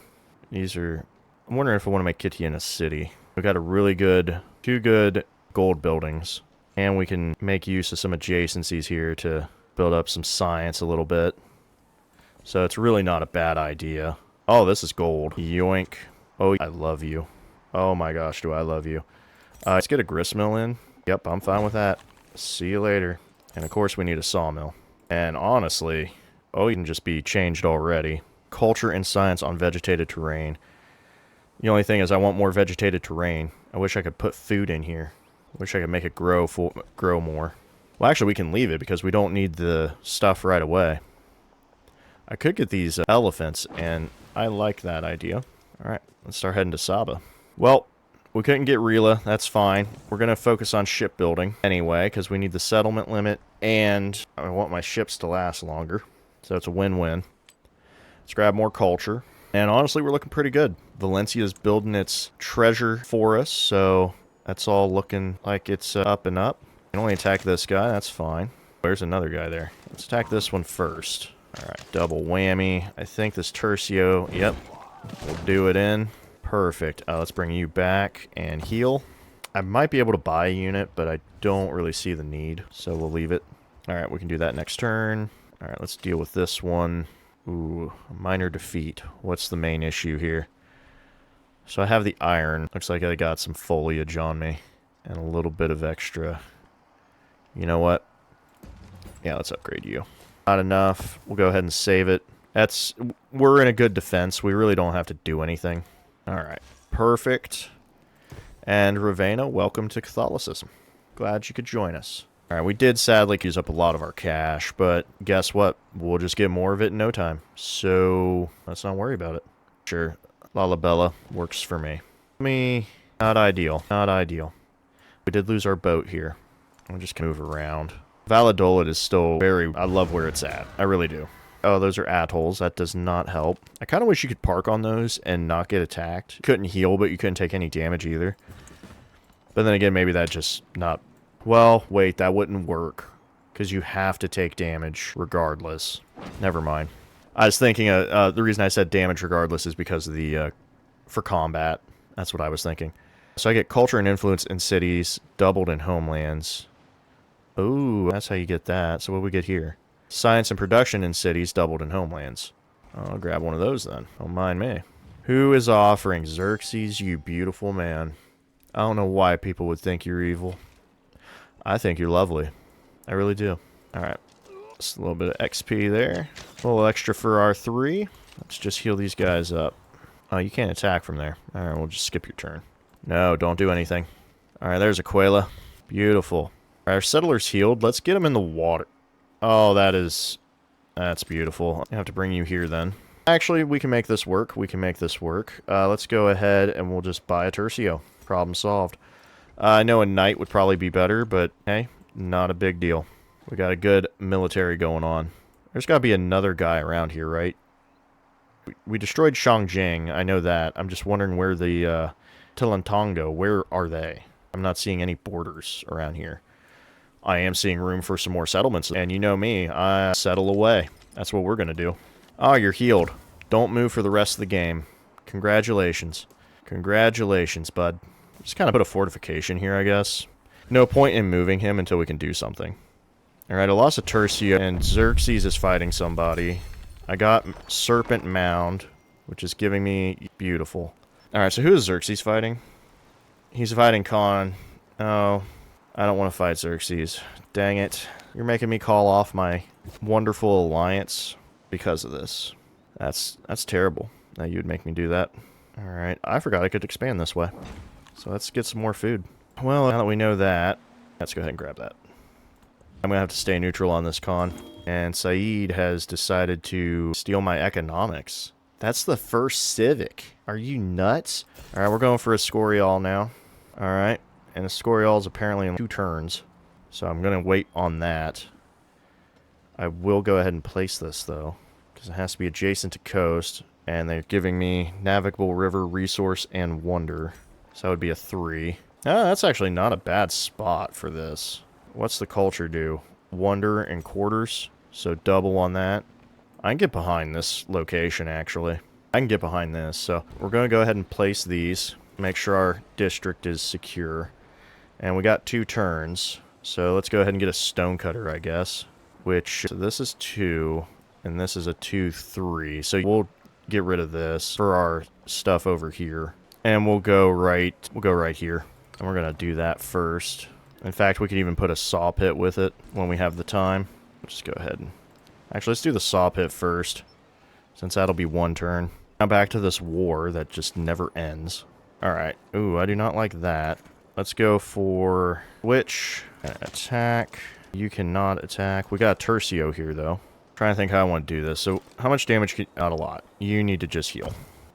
Speaker 1: These are... I'm wondering if I want to make Kitty a city. We've got a really good... 2 good gold buildings. And we can make use of some adjacencies here to build up some science a little bit. So it's really not a bad idea. Oh, this is gold. Yoink. Oh, I love you. Oh my gosh, do I love you. Let's get a gristmill in. Yep, I'm fine with that. See you later. And of course we need a sawmill. And honestly, oh, you can just be changed already. Culture and science on vegetated terrain. The only thing is I want more vegetated terrain. I wish I could put food in here. I wish I could make it grow more. Well, actually, we can leave it because we don't need the stuff right away. I could get these elephants, and I like that idea. Alright, let's start heading to Saba. Well, we couldn't get Rela. That's fine. We're going to focus on shipbuilding anyway, because we need the settlement limit, and I want my ships to last longer. So it's a win-win. Let's grab more culture. And honestly, we're looking pretty good. Valencia's building its treasure for us, so that's all looking like it's up and up. We can only attack this guy. That's fine. There's another guy there. Let's attack this one first. Alright, double whammy. I think this Tercio, yep, we'll do it in. Perfect. Let's bring you back and heal. I might be able to buy a unit, but I don't really see the need, so we'll leave it. Alright, we can do that next turn. Alright, let's deal with this one. Ooh, minor defeat. What's the main issue here? So I have the iron. Looks like I got some foliage on me. And a little bit of extra. You know what? Yeah, let's upgrade you. Not enough. We'll go ahead and save it. We're in a good defense. We really don't have to do anything. Alright. Perfect. And Ravenna, welcome to Catholicism. Glad you could join us. Alright, we did sadly use up a lot of our cash, but guess what? We'll just get more of it in no time. So, let's not worry about it. Sure, Lalabella works for me. Not ideal. Not ideal. We did lose our boat here. We'll just move around. Valladolid is still I love where it's at. I really do. Oh, those are atolls. That does not help. I kind of wish you could park on those and not get attacked. You couldn't heal, but you couldn't take any damage either. But then again, maybe that just not... Well, wait, that wouldn't work. Because you have to take damage regardless. Never mind. I was thinking, the reason I said damage regardless is because of the, for combat. That's what I was thinking. So I get culture and influence in cities, doubled in homelands. Ooh, that's how you get that. So what do we get here? Science and production in cities, doubled in homelands. I'll grab one of those then. Don't mind me. Who is offering? Xerxes, you beautiful man. I don't know why people would think you're evil. I think you're lovely. I really do. Alright. Just a little bit of XP there. A little extra for our 3. Let's just heal these guys up. Oh, you can't attack from there. Alright, we'll just skip your turn. No, don't do anything. Alright, there's Aquila. Beautiful. Our settlers healed. Let's get them in the water. Oh, that's beautiful. I have to bring you here then. Actually, we can make this work. We can make this work. Let's go ahead and we'll just buy a Tercio. Problem solved. I know a knight would probably be better, but hey, not a big deal. We got a good military going on. There's got to be another guy around here, right? We destroyed Shangjing. I know that. I'm just wondering where the Tilantongo, where are they? I'm not seeing any borders around here. I am seeing room for some more settlements, and you know me, I settle away. That's what we're going to do. Oh, you're healed. Don't move for the rest of the game. Congratulations. Congratulations, bud. Just kind of put a fortification here, I guess. No point in moving him until we can do something. Alright, I lost a Tercio, and Xerxes is fighting somebody. I got Serpent Mound, which is giving me... Beautiful. Alright, so who is Xerxes fighting? He's fighting Khan. Oh... I don't want to fight Xerxes. Dang it. You're making me call off my wonderful alliance because of this. That's terrible that you would make me do that. Alright, I forgot I could expand this way. So let's get some more food. Well, now that we know that, let's go ahead and grab that. I'm going to have to stay neutral on this con. And Saeed has decided to steal my economics. That's the first civic. Are you nuts? Alright, we're going for a Scorial now. Alright. And the Scorial is apparently in 2 turns. So I'm going to wait on that. I will go ahead and place this, though. Because it has to be adjacent to coast. And they're giving me Navigable River, Resource, and Wonder. So that would be a 3. Ah, that's actually not a bad spot for this. What's the culture do? Wonder and Quarters. So double on that. I can get behind this location, actually. I can get behind this. So we're going to go ahead and place these. Make sure our district is secure. And we got 2 turns, so let's go ahead and get a stonecutter, I guess. So this is 2, and this is a 2-3. So we'll get rid of this for our stuff over here. And we'll go right here. And we're gonna do that first. In fact, we could even put a saw pit with it when we have the time. Let's just go ahead and... Actually, let's do the saw pit first, since that'll be 1 turn. Now back to this war that just never ends. Alright. Ooh, I do not like that. Let's go for Switch. Attack. You cannot attack. We got a Tercio here, though. Trying to think how I want to do this. So, how much damage can... Not a lot. You need to just heal.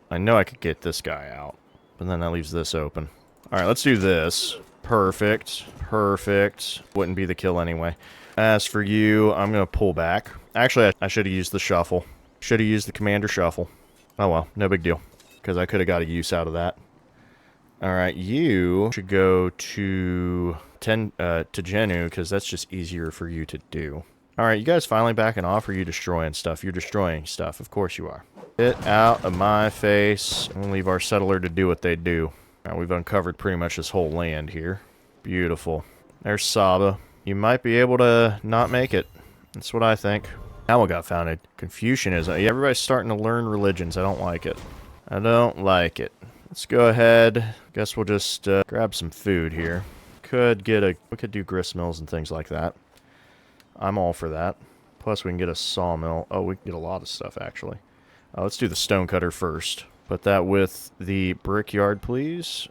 Speaker 1: I know I could get this guy out. But then that leaves this open. Alright, let's do this. Perfect. Perfect. Wouldn't be the kill anyway. As for you, I'm going to pull back. Actually, I should have used the shuffle. Should have used the commander shuffle. Oh well, no big deal. Because I could have got a use out of that. Alright, you should go to Genu, because that's just easier for you to do. Alright, you guys finally backing off, or are you destroying stuff? You're destroying stuff, of course you are. Get out of my face, and leave our settler to do what they do. Alright, we've uncovered pretty much this whole land here. Beautiful. There's Saba. You might be able to not make it. That's what I think. Now what got founded? Confucianism. Yeah, everybody's starting to learn religions. I don't like it. I don't like it. Let's go ahead. Guess we'll just grab some food here. We could do grist mills and things like that. I'm all for that. Plus we can get a sawmill. Oh, we can get a lot of stuff actually. Let's do the stonecutter first. Put that with the brickyard, please.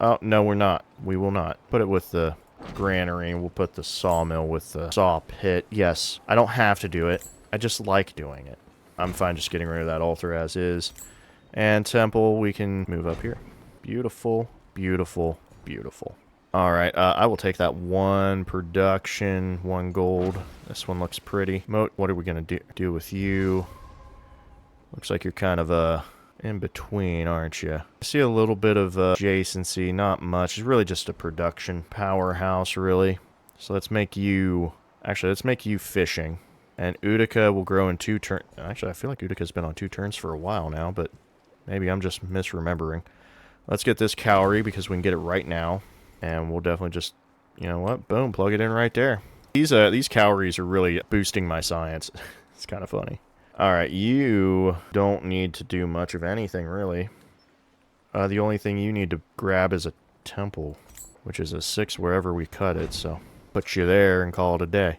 Speaker 1: Oh, no, we're not. We will not. Put it with the granary, and we'll put the sawmill with the saw pit. Yes, I don't have to do it. I just like doing it. I'm fine just getting rid of that altar as is. And temple, we can move up here. Beautiful, beautiful, beautiful. Alright, I will take that 1 production, 1 gold. This one looks pretty. Moat, what are we going to do with you? Looks like you're kind of in between, aren't you? I see a little bit of adjacency, not much. It's really just a production powerhouse, really. So let's make you... Actually, let's make you fishing. And Utica will grow in 2 turns. Actually, I feel like Utica's been on 2 turns for a while now, but maybe I'm just misremembering. Let's get this cowrie because we can get it right now. And we'll definitely just, you know what? Boom, plug it in right there. These cowries are really boosting my science. It's kind of funny. Alright, you don't need to do much of anything, really. The only thing you need to grab is a temple, which is a 6 wherever we cut it, so put you there and call it a day.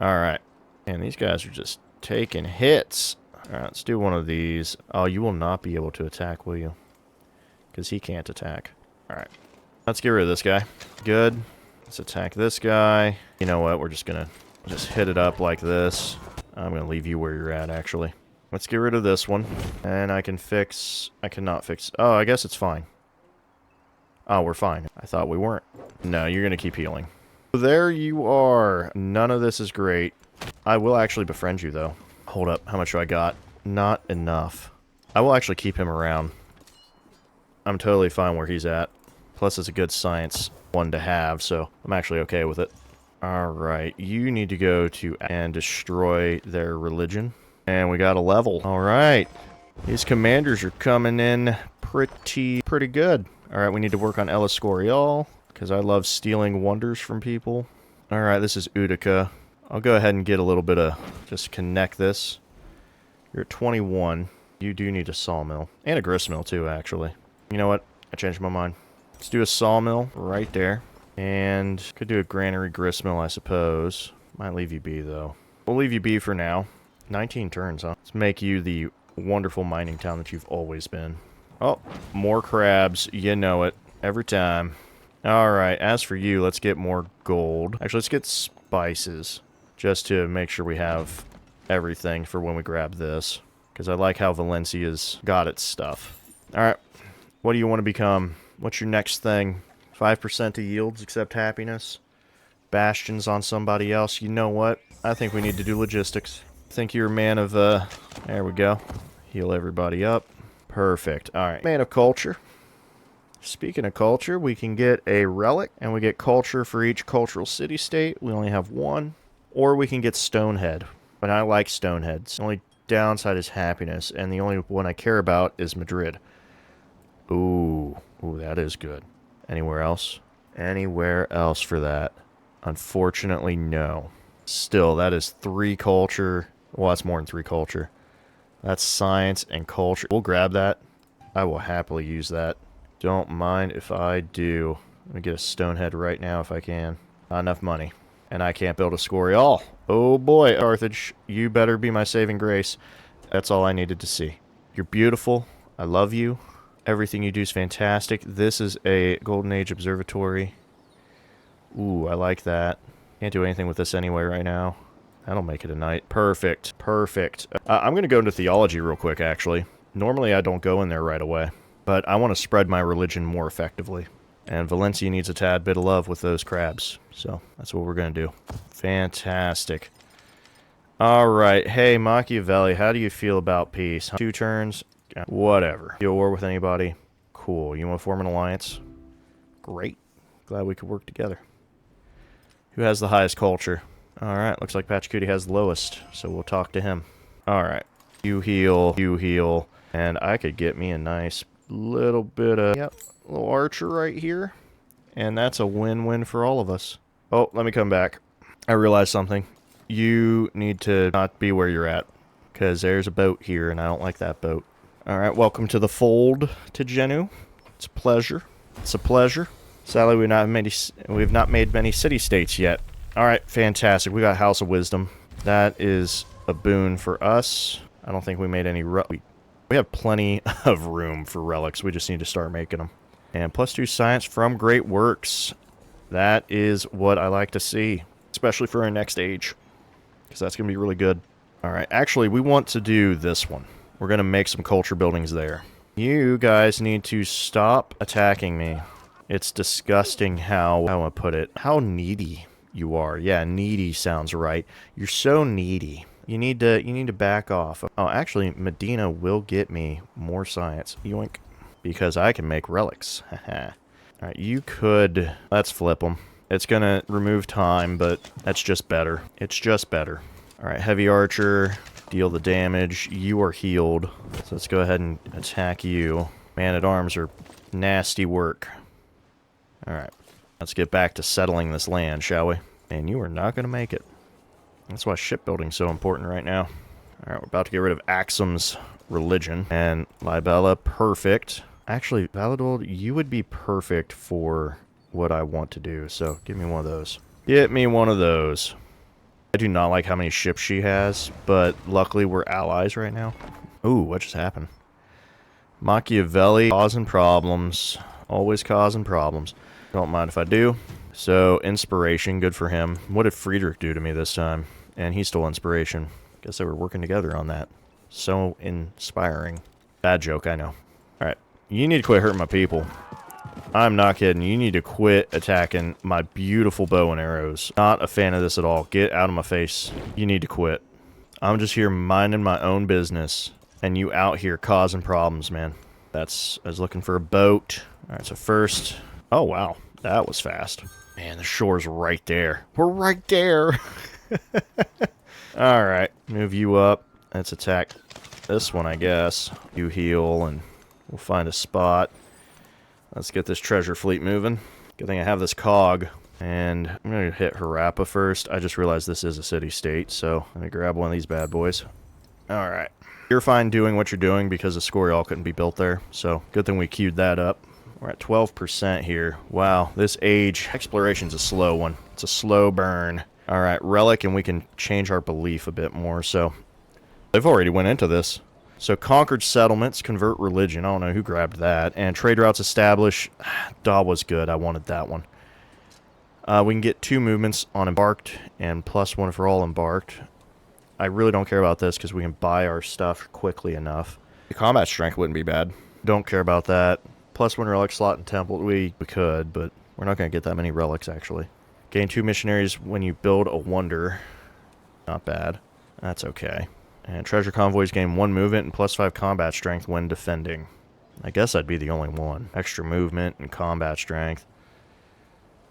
Speaker 1: Alright, and these guys are just taking hits. Alright, let's do one of these. Oh, you will not be able to attack, will you? Because he can't attack. Alright, let's get rid of this guy. Good. Let's attack this guy. You know what, we're just gonna hit it up like this. I'm going to leave you where you're at, actually. Let's get rid of this one. And I cannot fix... Oh, I guess it's fine. Oh, we're fine. I thought we weren't. No, you're going to keep healing. There you are. None of this is great. I will actually befriend you, though. Hold up. How much do I got? Not enough. I will actually keep him around. I'm totally fine where he's at. Plus, it's a good science one to have, so I'm actually okay with it. Alright, you need to go to and destroy their religion. And we got a level. Alright. These commanders are coming in pretty good. Alright, we need to work on El Escorial, because I love stealing wonders from people. Alright, this is Utica. I'll go ahead and get a little bit of... Just connect this. You're at 21. You do need a sawmill. And a gristmill, too, actually. You know what? I changed my mind. Let's do a sawmill right there. And could do a granary gristmill, I suppose. Might leave you be, though. We'll leave you be for now. 19 turns, huh? Let's make you the wonderful mining town that you've always been. Oh, more crabs. You know it. Every time. Alright, as for you, let's get more gold. Actually, let's get spices. Just to make sure we have everything for when we grab this. Because I like how Valencia's got its stuff. Alright, what do you want to become? What's your next thing? 5% of yields except happiness. Bastions on somebody else. You know what? I think we need to do logistics. I think you're a man of, there we go. Heal everybody up. Perfect. Alright. Man of culture. Speaking of culture, we can get a relic, and we get culture for each cultural city-state. We only have 1. Or we can get Stonehead. But I like Stoneheads. The only downside is happiness, and the only one I care about is Madrid. Ooh. Ooh, that is good. Anywhere else? Anywhere else for that? Unfortunately, no. Still, that is 3 culture. Well, that's more than 3 culture. That's science and culture. We'll grab that. I will happily use that. Don't mind if I do. Let me get a Stonehead right now if I can. Not enough money. And I can't build a Scorial. Oh boy, Carthage. You better be my saving grace. That's all I needed to see. You're beautiful. I love you. Everything you do is fantastic. This is a Golden Age observatory. Ooh, I like that. Can't do anything with this anyway right now. That'll make it a night. Perfect. Perfect. I'm going to go into theology real quick, actually. Normally, I don't go in there right away. But I want to spread my religion more effectively. And Valencia needs a tad bit of love with those crabs. So, that's what we're going to do. Fantastic. Alright. Hey, Machiavelli, how do you feel about peace? 2 turns? Whatever. You at war with anybody? Cool. You want to form an alliance? Great. Glad we could work together. Who has the highest culture? Alright, looks like Pachacuti has the lowest, so we'll talk to him. Alright. You heal, and I could get me a nice little bit of... Yep, little archer right here. And that's a win-win for all of us. Oh, let me come back. I realized something. you need to not be where you're at. Because there's a boat here, and I don't like that boat. Alright, welcome to the fold to Genu. It's a pleasure. It's a pleasure. Sadly, we've not made many city-states yet. Alright, fantastic. We got House of Wisdom. That is a boon for us. I don't think we made any... We have plenty of room for relics. We just need to start making them. And +2 science from Great Works. That is what I like to see. Especially for our next age. Because that's going to be really good. Alright, actually, we want to do this one. We're going to make some culture buildings there. You guys need to stop attacking me. It's disgusting how I put it. How needy you are. Yeah, needy sounds right. You're so needy. You need to back off. Oh, actually, Medina will get me more science. Yoink. Because I can make relics. Alright, you could... Let's flip them. It's going to remove time, but that's just better. It's just better. Alright, heavy archer, deal the damage. You are healed. So let's go ahead and attack you. Man-at-arms are nasty work. Alright, let's get back to settling this land, shall we? And you are not going to make it. That's why shipbuilding's so important right now. Alright, we're about to get rid of Axum's religion. And Libella, perfect. Actually, Validol, you would be perfect for what I want to do. So, give me one of those. Get me one of those. I do not like how many ships she has, but luckily we're allies right now. Ooh, what just happened? Machiavelli causing problems. Always causing problems. Don't mind if I do. So, inspiration, good for him. What did Friedrich do to me this time? And he stole inspiration. Guess they were working together on that. So inspiring. Bad joke, I know. Alright, you need to quit hurting my people. I'm not kidding. You need to quit attacking my beautiful bow and arrows. Not a fan of this at all. Get out of my face. You need to quit. I'm just here minding my own business. And you out here causing problems, man. I was looking for a boat. Alright, so first... Oh, wow. That was fast. Man, the shore's right there. We're right there! Alright, move you up. Let's attack this one, I guess. You heal, and we'll find a spot. Let's get this treasure fleet moving. Good thing I have this cog. And I'm going to hit Harappa first. I just realized this is a city-state, so I'm going to grab one of these bad boys. Alright. You're fine doing what you're doing because the Scorial couldn't be built there. So, good thing we queued that up. We're at 12% here. Wow, this age, exploration's a slow one. It's a slow burn. Alright, relic, and we can change our belief a bit more, so... They've already went into this. So, conquered settlements, convert religion. I don't know who grabbed that. And trade routes establish. Daw was good. I wanted that one. We can get 2 movements on embarked and +1 for all embarked. I really don't care about this because we can buy our stuff quickly enough. The combat strength wouldn't be bad. Don't care about that. +1 relic slot and temple. We could, but we're not going to get that many relics, actually. Gain 2 missionaries when you build a wonder. Not bad. That's okay. And treasure convoys gain 1 movement and +5 combat strength when defending. I guess I'd be the only one. Extra movement and combat strength.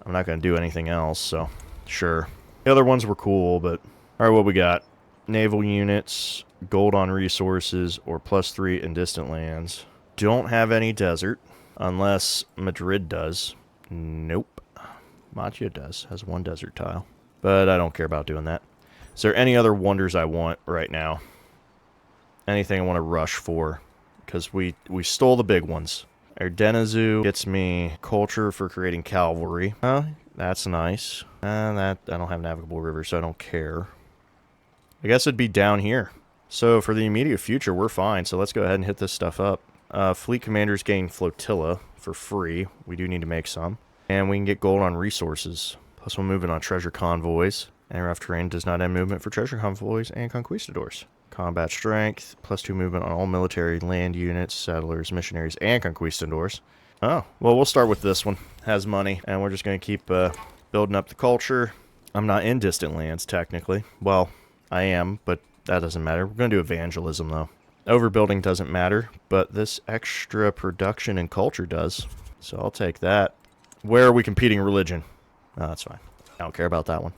Speaker 1: I'm not going to do anything else, so sure. The other ones were cool, but... Alright, what we got? Naval units, gold on resources, or +3 in distant lands. Don't have any desert, unless Madrid does. Nope. Machia does. Has 1 desert tile. But I don't care about doing that. Is there any other wonders I want right now? Anything I want to rush for? Because we stole the big ones. Erdenazu gets me culture for creating cavalry. Oh, that's nice. I don't have navigable river, so I don't care. I guess it'd be down here. So for the immediate future, we're fine. So let's go ahead and hit this stuff up. Fleet commanders gain flotilla for free. We do need to make some. And we can get gold on resources. +1 movement on treasure convoys. Aircraft terrain does not end movement for treasure convoys and conquistadors. Combat strength, +2 movement on all military land units, settlers, missionaries, and conquistadors. Oh, well, we'll start with this one. Has money, and we're just going to keep building up the culture. I'm not in distant lands, technically. Well, I am, but that doesn't matter. We're going to do evangelism, though. Overbuilding doesn't matter, but this extra production and culture does. So I'll take that. Where are we competing religion? Oh, that's fine. I don't care about that one.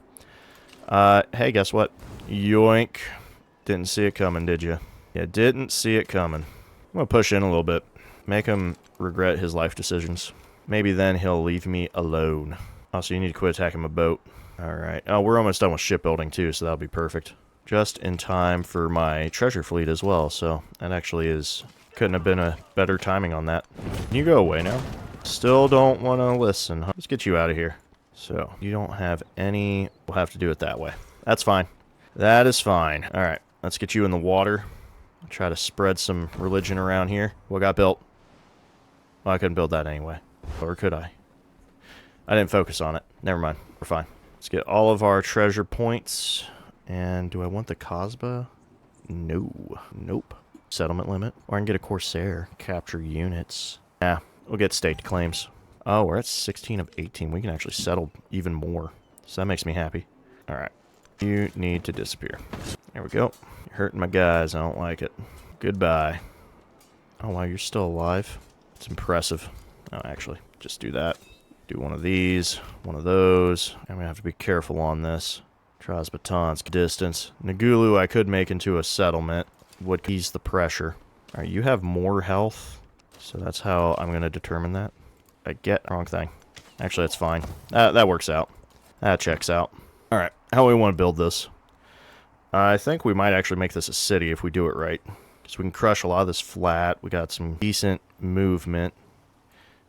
Speaker 1: Hey, guess what? Yoink. Didn't see it coming, did you? Yeah, didn't see it coming. I'm going to push in a little bit. Make him regret his life decisions. Maybe then he'll leave me alone. Also, you need to quit attacking my boat. Alright. Oh, we're almost done with shipbuilding too, so that'll be perfect. Just in time for my treasure fleet as well, so that actually is... couldn't have been a better timing on that. Can you go away now? Still don't want to listen. Let's get you out of here. So, you don't have any... We'll have to do it that way. That's fine. That is fine. Alright, let's get you in the water. I'll try to spread some religion around here. What got built? Well, I couldn't build that anyway. Or could I? I didn't focus on it. Never mind. We're fine. Let's get all of our treasure points. And do I want the Kasbah? No. Nope. Settlement limit. Or I can get a Corsair. Capture units. Yeah, we'll get state claims. Oh, we're at 16 of 18. We can actually settle even more. So that makes me happy. Alright. You need to disappear. There we go. You're hurting my guys. I don't like it. Goodbye. Oh, wow, you're still alive. It's impressive. Oh, actually, just do that. Do one of these, one of those. I'm going to have to be careful on this. Trasbatansk distance. Nagulu I could make into a settlement. Would ease the pressure. Alright, you have more health. So that's how I'm going to determine that. I get wrong thing. Actually, that's fine. That works out. That checks out. Alright, how do we want to build this? I think we might actually make this a city if we do it right. Because we can crush a lot of this flat. We got some decent movement.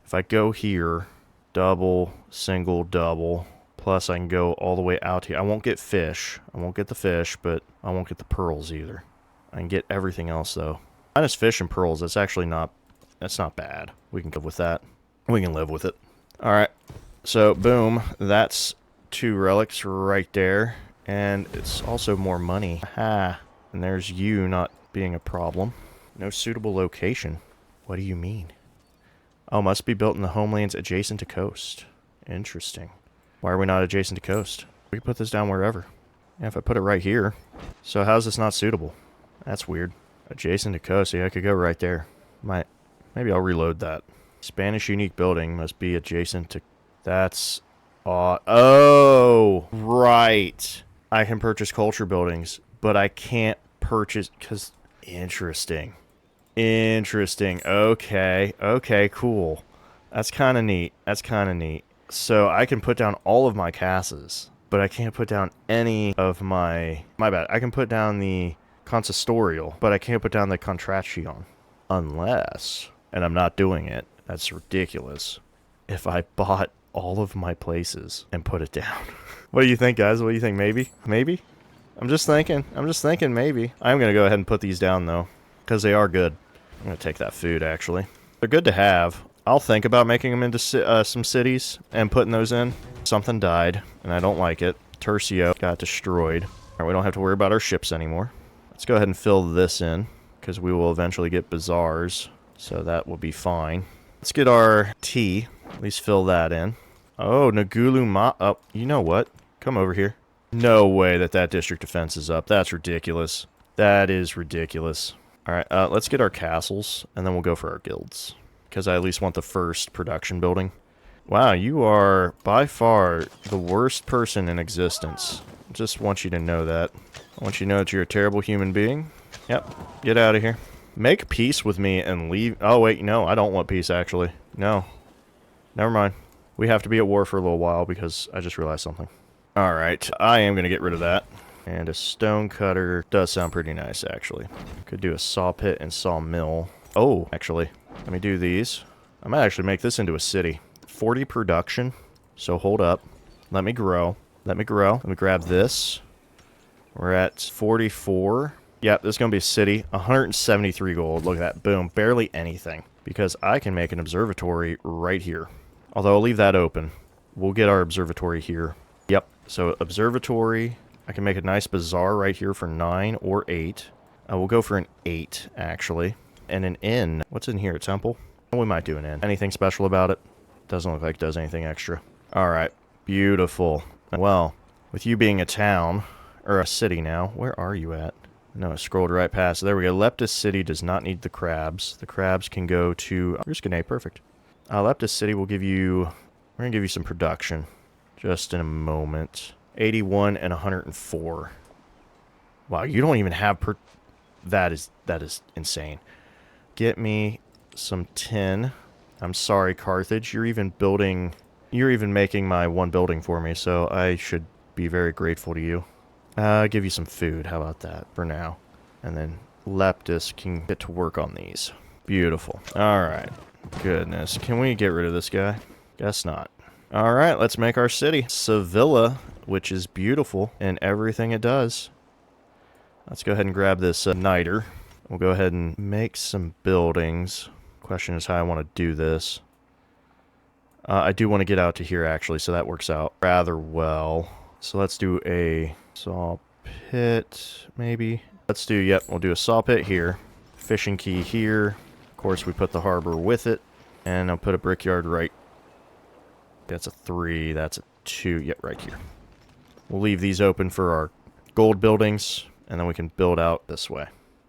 Speaker 1: If I go here, double, single, double, plus I can go all the way out here. I won't get fish. I won't get the fish, but I won't get the pearls either. I can get everything else, though. Minus fish and pearls, that's actually not... That's not bad. We can live with that. We can live with it. Alright. So, boom. That's 2 relics right there. And it's also more money. Aha. And there's you not being a problem. No suitable location. What do you mean? Oh, must be built in the homelands adjacent to coast. Interesting. Why are we not adjacent to coast? We can put this down wherever. Yeah, if I put it right here. So how's this not suitable? That's weird. Adjacent to coast. Yeah, I could go right there. Maybe I'll reload that. Spanish unique building must be adjacent to... That's... Oh! Right. I can purchase culture buildings, but I can't purchase... Because... Interesting. Interesting. Okay. Okay, cool. That's kind of neat. That's kind of neat. So I can put down all of my casas, but I can't put down any of my... My bad. I can put down the consistorial, but I can't put down the contraction. Unless... And I'm not doing it. That's ridiculous. If I bought all of my places and put it down. What do you think, guys? What do you think? Maybe? Maybe? I'm just thinking maybe. I'm going to go ahead and put these down, though, because they are good. I'm going to take that food, actually. They're good to have. I'll think about making them into some cities and putting those in. Something died, and I don't like it. Tercio got destroyed. All right, we don't have to worry about our ships anymore. Let's go ahead and fill this in, because we will eventually get bazaars, so that will be fine. Let's get our tea. At least fill that in. Oh, Nagulu Ma... Oh, you know what? Come over here. No way that district defense is up. That's ridiculous. That is ridiculous. Alright, let's get our castles, and then we'll go for our guilds. Because I at least want the first production building. Wow, you are by far the worst person in existence. Just want you to know that. I want you to know that you're a terrible human being. Yep, get out of here. Make peace with me and leave. Oh, wait, no, I don't want peace, actually. No. Never mind. We have to be at war for a little while because I just realized something. Alright, I am going to get rid of that. And a stone cutter does sound pretty nice, actually. Could do a saw pit and saw mill. Oh, actually, let me do these. I might actually make this into a city. 40 production. So hold up. Let me grow. Let me grow. Let me grab this. We're at 44. Yep, this is going to be a city. 173 gold. Look at that. Boom. Barely anything. Because I can make an observatory right here. Although I'll leave that open. We'll get our observatory here. Yep. So observatory. I can make a nice bazaar right here for 9 or 8. We'll go for an 8, actually. And an inn. What's in here? A temple? We might do an inn. Anything special about it? Doesn't look like it does anything extra. Alright. Beautiful. Well, with you being a town, or a city now, where are you at? No, I scrolled right past. There we go. Leptis City does not need the crabs. The crabs can go to... Ruskane, perfect. Leptis City will give you... We're going to give you some production. Just in a moment. 81 and 104. Wow, you don't even have... That is insane. Get me some tin. I'm sorry, Carthage. You're even building... You're even making my one building for me, so I should be very grateful to you. Give you some food. How about that for now? And then Leptus can get to work on these. Beautiful. Alright. Goodness. Can we get rid of this guy? Guess not. Alright, let's make our city. Sevilla, which is beautiful in everything it does. Let's go ahead and grab this niter. We'll go ahead and make some buildings. Question is how I want to do this. I do want to get out to here, actually, so that works out rather well. So let's do a saw pit, maybe. Let's do, yep, we'll do a saw pit here. Fishing key here. Of course, we put the harbor with it. And I'll put a brickyard right. That's a 3, that's a 2, yep, right here. We'll leave these open for our gold buildings, and then we can build out this way.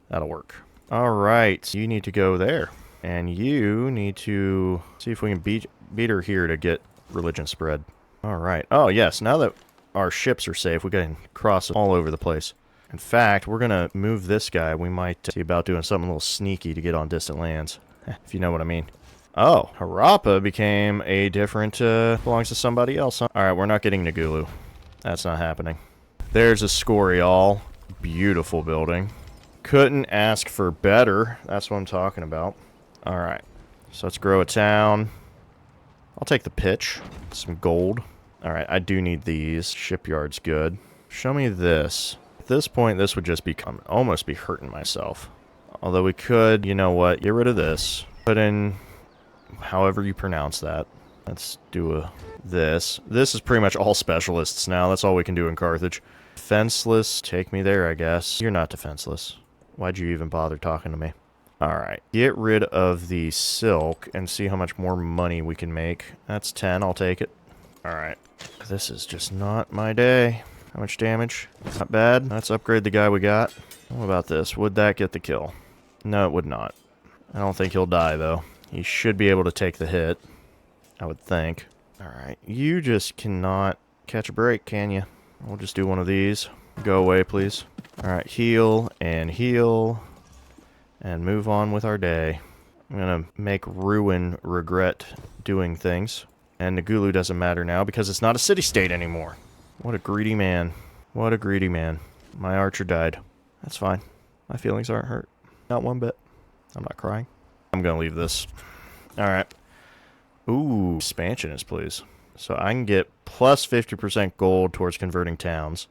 Speaker 1: That'll work. Alright, you need to go there. And you need to see if we can beat her here to get religion spread. Alright. Oh, yes, now that our ships are safe, we can cross all over the place. In fact, we're going to move this guy. We might see about doing something a little sneaky to get on distant lands, if you know what I mean. Oh, Harappa became a different, belongs to somebody else, huh? Alright, we're not getting Nagulu. That's not happening. There's a Scorial. Beautiful building. Couldn't ask for better. That's what I'm talking about. Alright, so let's grow a town. I'll take the pitch. Some gold. Alright, I do need these. Shipyard's good. Show me this. At this point, this would just become almost be hurting myself. Although we could, you know what, get rid of this. Put in however you pronounce that. Let's do this. This is pretty much all specialists now. That's all we can do in Carthage. Defenseless, take me there, I guess. You're not defenseless. Why'd you even bother talking to me? Alright, get rid of the silk and see how much more money we can make. That's 10, I'll take it. Alright, this is just not my day. How much damage? Not bad. Let's upgrade the guy we got. What about this? Would that get the kill? No, it would not. I don't think he'll die, though. He should be able to take the hit, I would think. Alright, you just cannot catch a break, can you? We'll just do one of these. Go away, please. Alright, heal and heal. And move on with our day. I'm gonna make Ruin regret doing things. And Nagulu doesn't matter now because it's not a city-state anymore. What a greedy man. What a greedy man. My archer died. That's fine. My feelings aren't hurt. Not one bit. I'm not crying. I'm gonna leave this. Alright. Ooh, expansionist, please. So I can get plus 50% gold towards converting towns.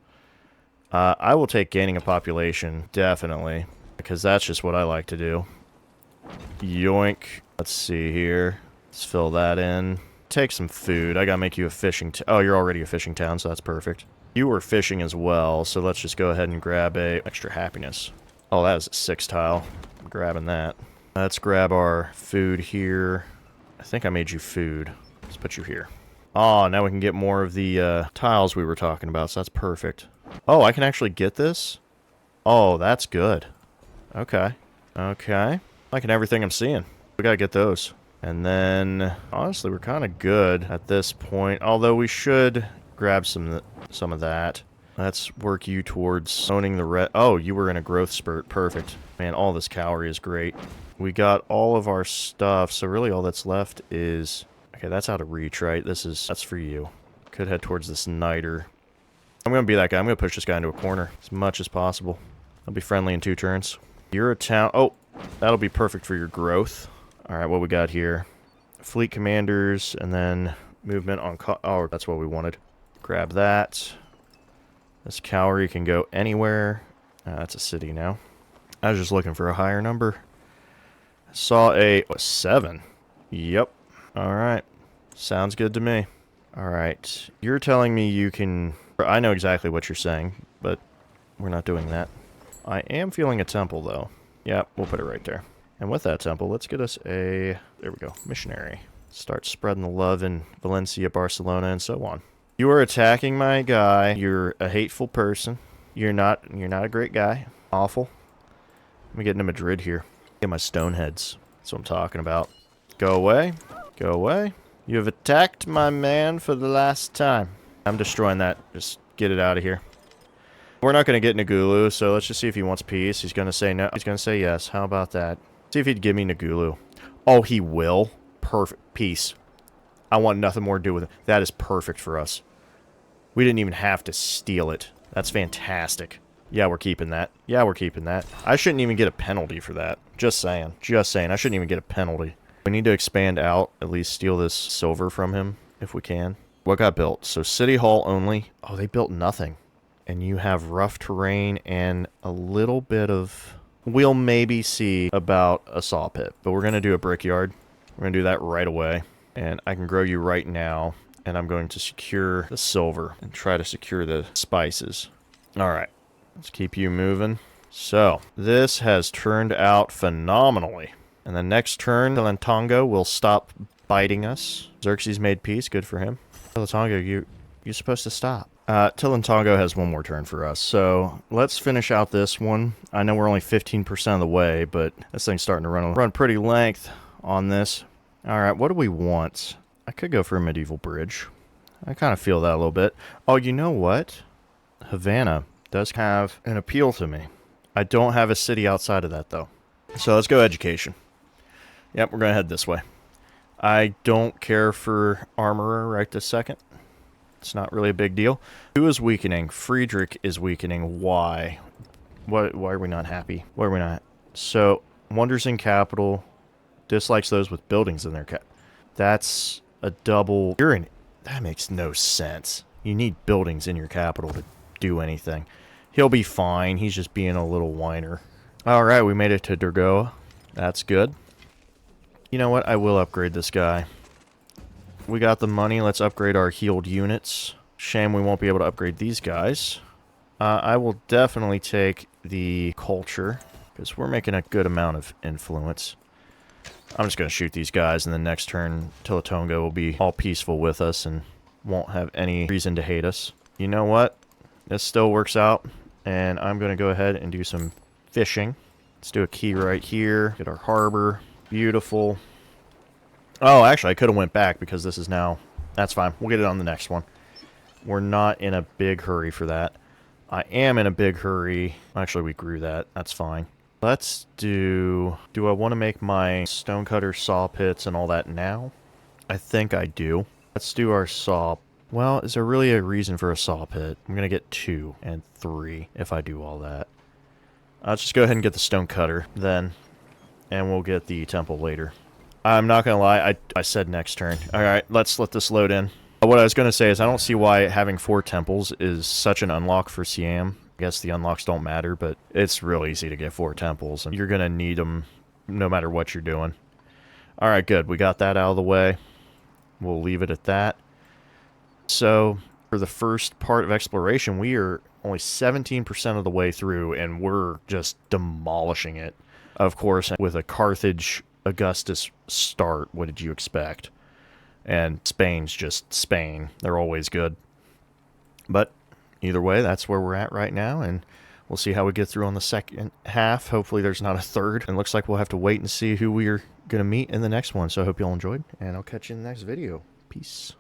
Speaker 1: I will take gaining a population, definitely. Because that's just what I like to do. Yoink. Let's see here. Let's fill that in. Take some food. I gotta make you a fishing oh, you're already a fishing town, so that's perfect. You were fishing as well, so let's just go ahead and grab a extra happiness. Oh, that is a 6 tile. I'm grabbing that. Let's grab our food here. I think I made you food. Let's put you here. Oh, now we can get more of the tiles we were talking about, so that's perfect. Oh, I can actually get this? Oh, that's good. Okay. Okay. Liking everything I'm seeing. We gotta get those. And then, honestly, we're kind of good at this point. Although we should grab some of that. Let's work you towards owning the red. Oh, you were in a growth spurt. Perfect. Man, all this calorie is great. We got all of our stuff, so really all that's left is... Okay, that's out of reach, right? That's for you. Could head towards this niter. I'm gonna be that guy. I'm gonna push this guy into a corner as much as possible. I'll be friendly in 2 turns. You're a town... Oh, that'll be perfect for your growth. Alright, what we got here? Fleet commanders, and then movement on... Oh, that's what we wanted. Grab that. This cavalry can go anywhere. That's a city now. I was just looking for a higher number. Saw a 7. Yep. Alright. Sounds good to me. Alright. You're telling me you can... I know exactly what you're saying, but we're not doing that. I am feeling a temple, though. Yeah, we'll put it right there. And with that temple, let's get us a... There we go. Missionary. Start spreading the love in Valencia, Barcelona, and so on. You are attacking my guy. You're a hateful person. You're not a great guy. Awful. Let me get into Madrid here. Get my stoneheads. That's what I'm talking about. Go away. Go away. You have attacked my man for the last time. I'm destroying that. Just get it out of here. We're not going to get Nagulu, so let's just see if he wants peace. He's going to say no. He's going to say yes. How about that? See if he'd give me Nagulu. Oh, he will. Perfect. Peace. I want nothing more to do with it. That is perfect for us. We didn't even have to steal it. That's fantastic. Yeah, we're keeping that. Yeah, we're keeping that. I shouldn't even get a penalty for that. Just saying. Just saying. I shouldn't even get a penalty. We need to expand out, at least steal this silver from him, if we can. What got built? So City Hall only. Oh, they built nothing. And you have rough terrain and a little bit of... We'll maybe see about a saw pit, but we're going to do a brickyard. We're going to do that right away. And I can grow you right now, and I'm going to secure the silver and try to secure the spices. All right. Let's keep you moving. So, this has turned out phenomenally. And the next turn, Tilantongo will stop biting us. Xerxes made peace. Good for him. Tilantongo, you're supposed to stop. Tilantongo has one more turn for us. So, let's finish out this one. I know we're only 15% of the way, but this thing's starting to run pretty length on this. All right, what do we want? I could go for a medieval bridge. I kind of feel that a little bit. Oh, you know what? Havana does have an appeal to me. I don't have a city outside of that, though. So let's go education. Yep, we're going to head this way. I don't care for armorer right this second. It's not really a big deal. Who is weakening? Friedrich is weakening. Why? Why are we not happy? Why are we not? So, wonders in capital. Dislikes those with buildings in their cap. That's a double... That makes no sense. You need buildings in your capital to do anything. He'll be fine. He's just being a little whiner. Alright, we made it to Durgoa. That's good. You know what? I will upgrade this guy. We got the money. Let's upgrade our healed units. Shame we won't be able to upgrade these guys. I will definitely take the culture, because we're making a good amount of influence. I'm just going to shoot these guys, and the next turn, Tilatonga will be all peaceful with us and won't have any reason to hate us. You know what? This still works out, and I'm going to go ahead and do some fishing. Let's do a key right here. Get our harbor. Beautiful. Oh, actually, I could have went back because this is now... That's fine. We'll get it on the next one. We're not in a big hurry for that. I am in a big hurry. Actually, we grew that. That's fine. Let's do... Do I want to make my stonecutter saw pits and all that now? I think I do. Let's do our saw... Well, is there really a reason for a saw pit? I'm going to get 2 and 3 if I do all that. Let's just go ahead and get the stonecutter then. And we'll get the temple later. I'm not going to lie, I said next turn. Alright, let's let this load in. What I was going to say is I don't see why having 4 temples is such an unlock for Siam. I guess the unlocks don't matter, but it's real easy to get 4 temples. And you're going to need them no matter what you're doing. Alright, good. We got that out of the way. We'll leave it at that. So, for the first part of exploration, we are only 17% of the way through, and we're just demolishing it. Of course, with a Carthage Augustus start, what did you expect? And Spain's just Spain. They're always good. But either way, that's where we're at right now, and we'll see how we get through on the second half. Hopefully there's not a third. And it looks like we'll have to wait and see who we are going to meet in the next one. So I hope you all enjoyed, and I'll catch you in the next video. Peace.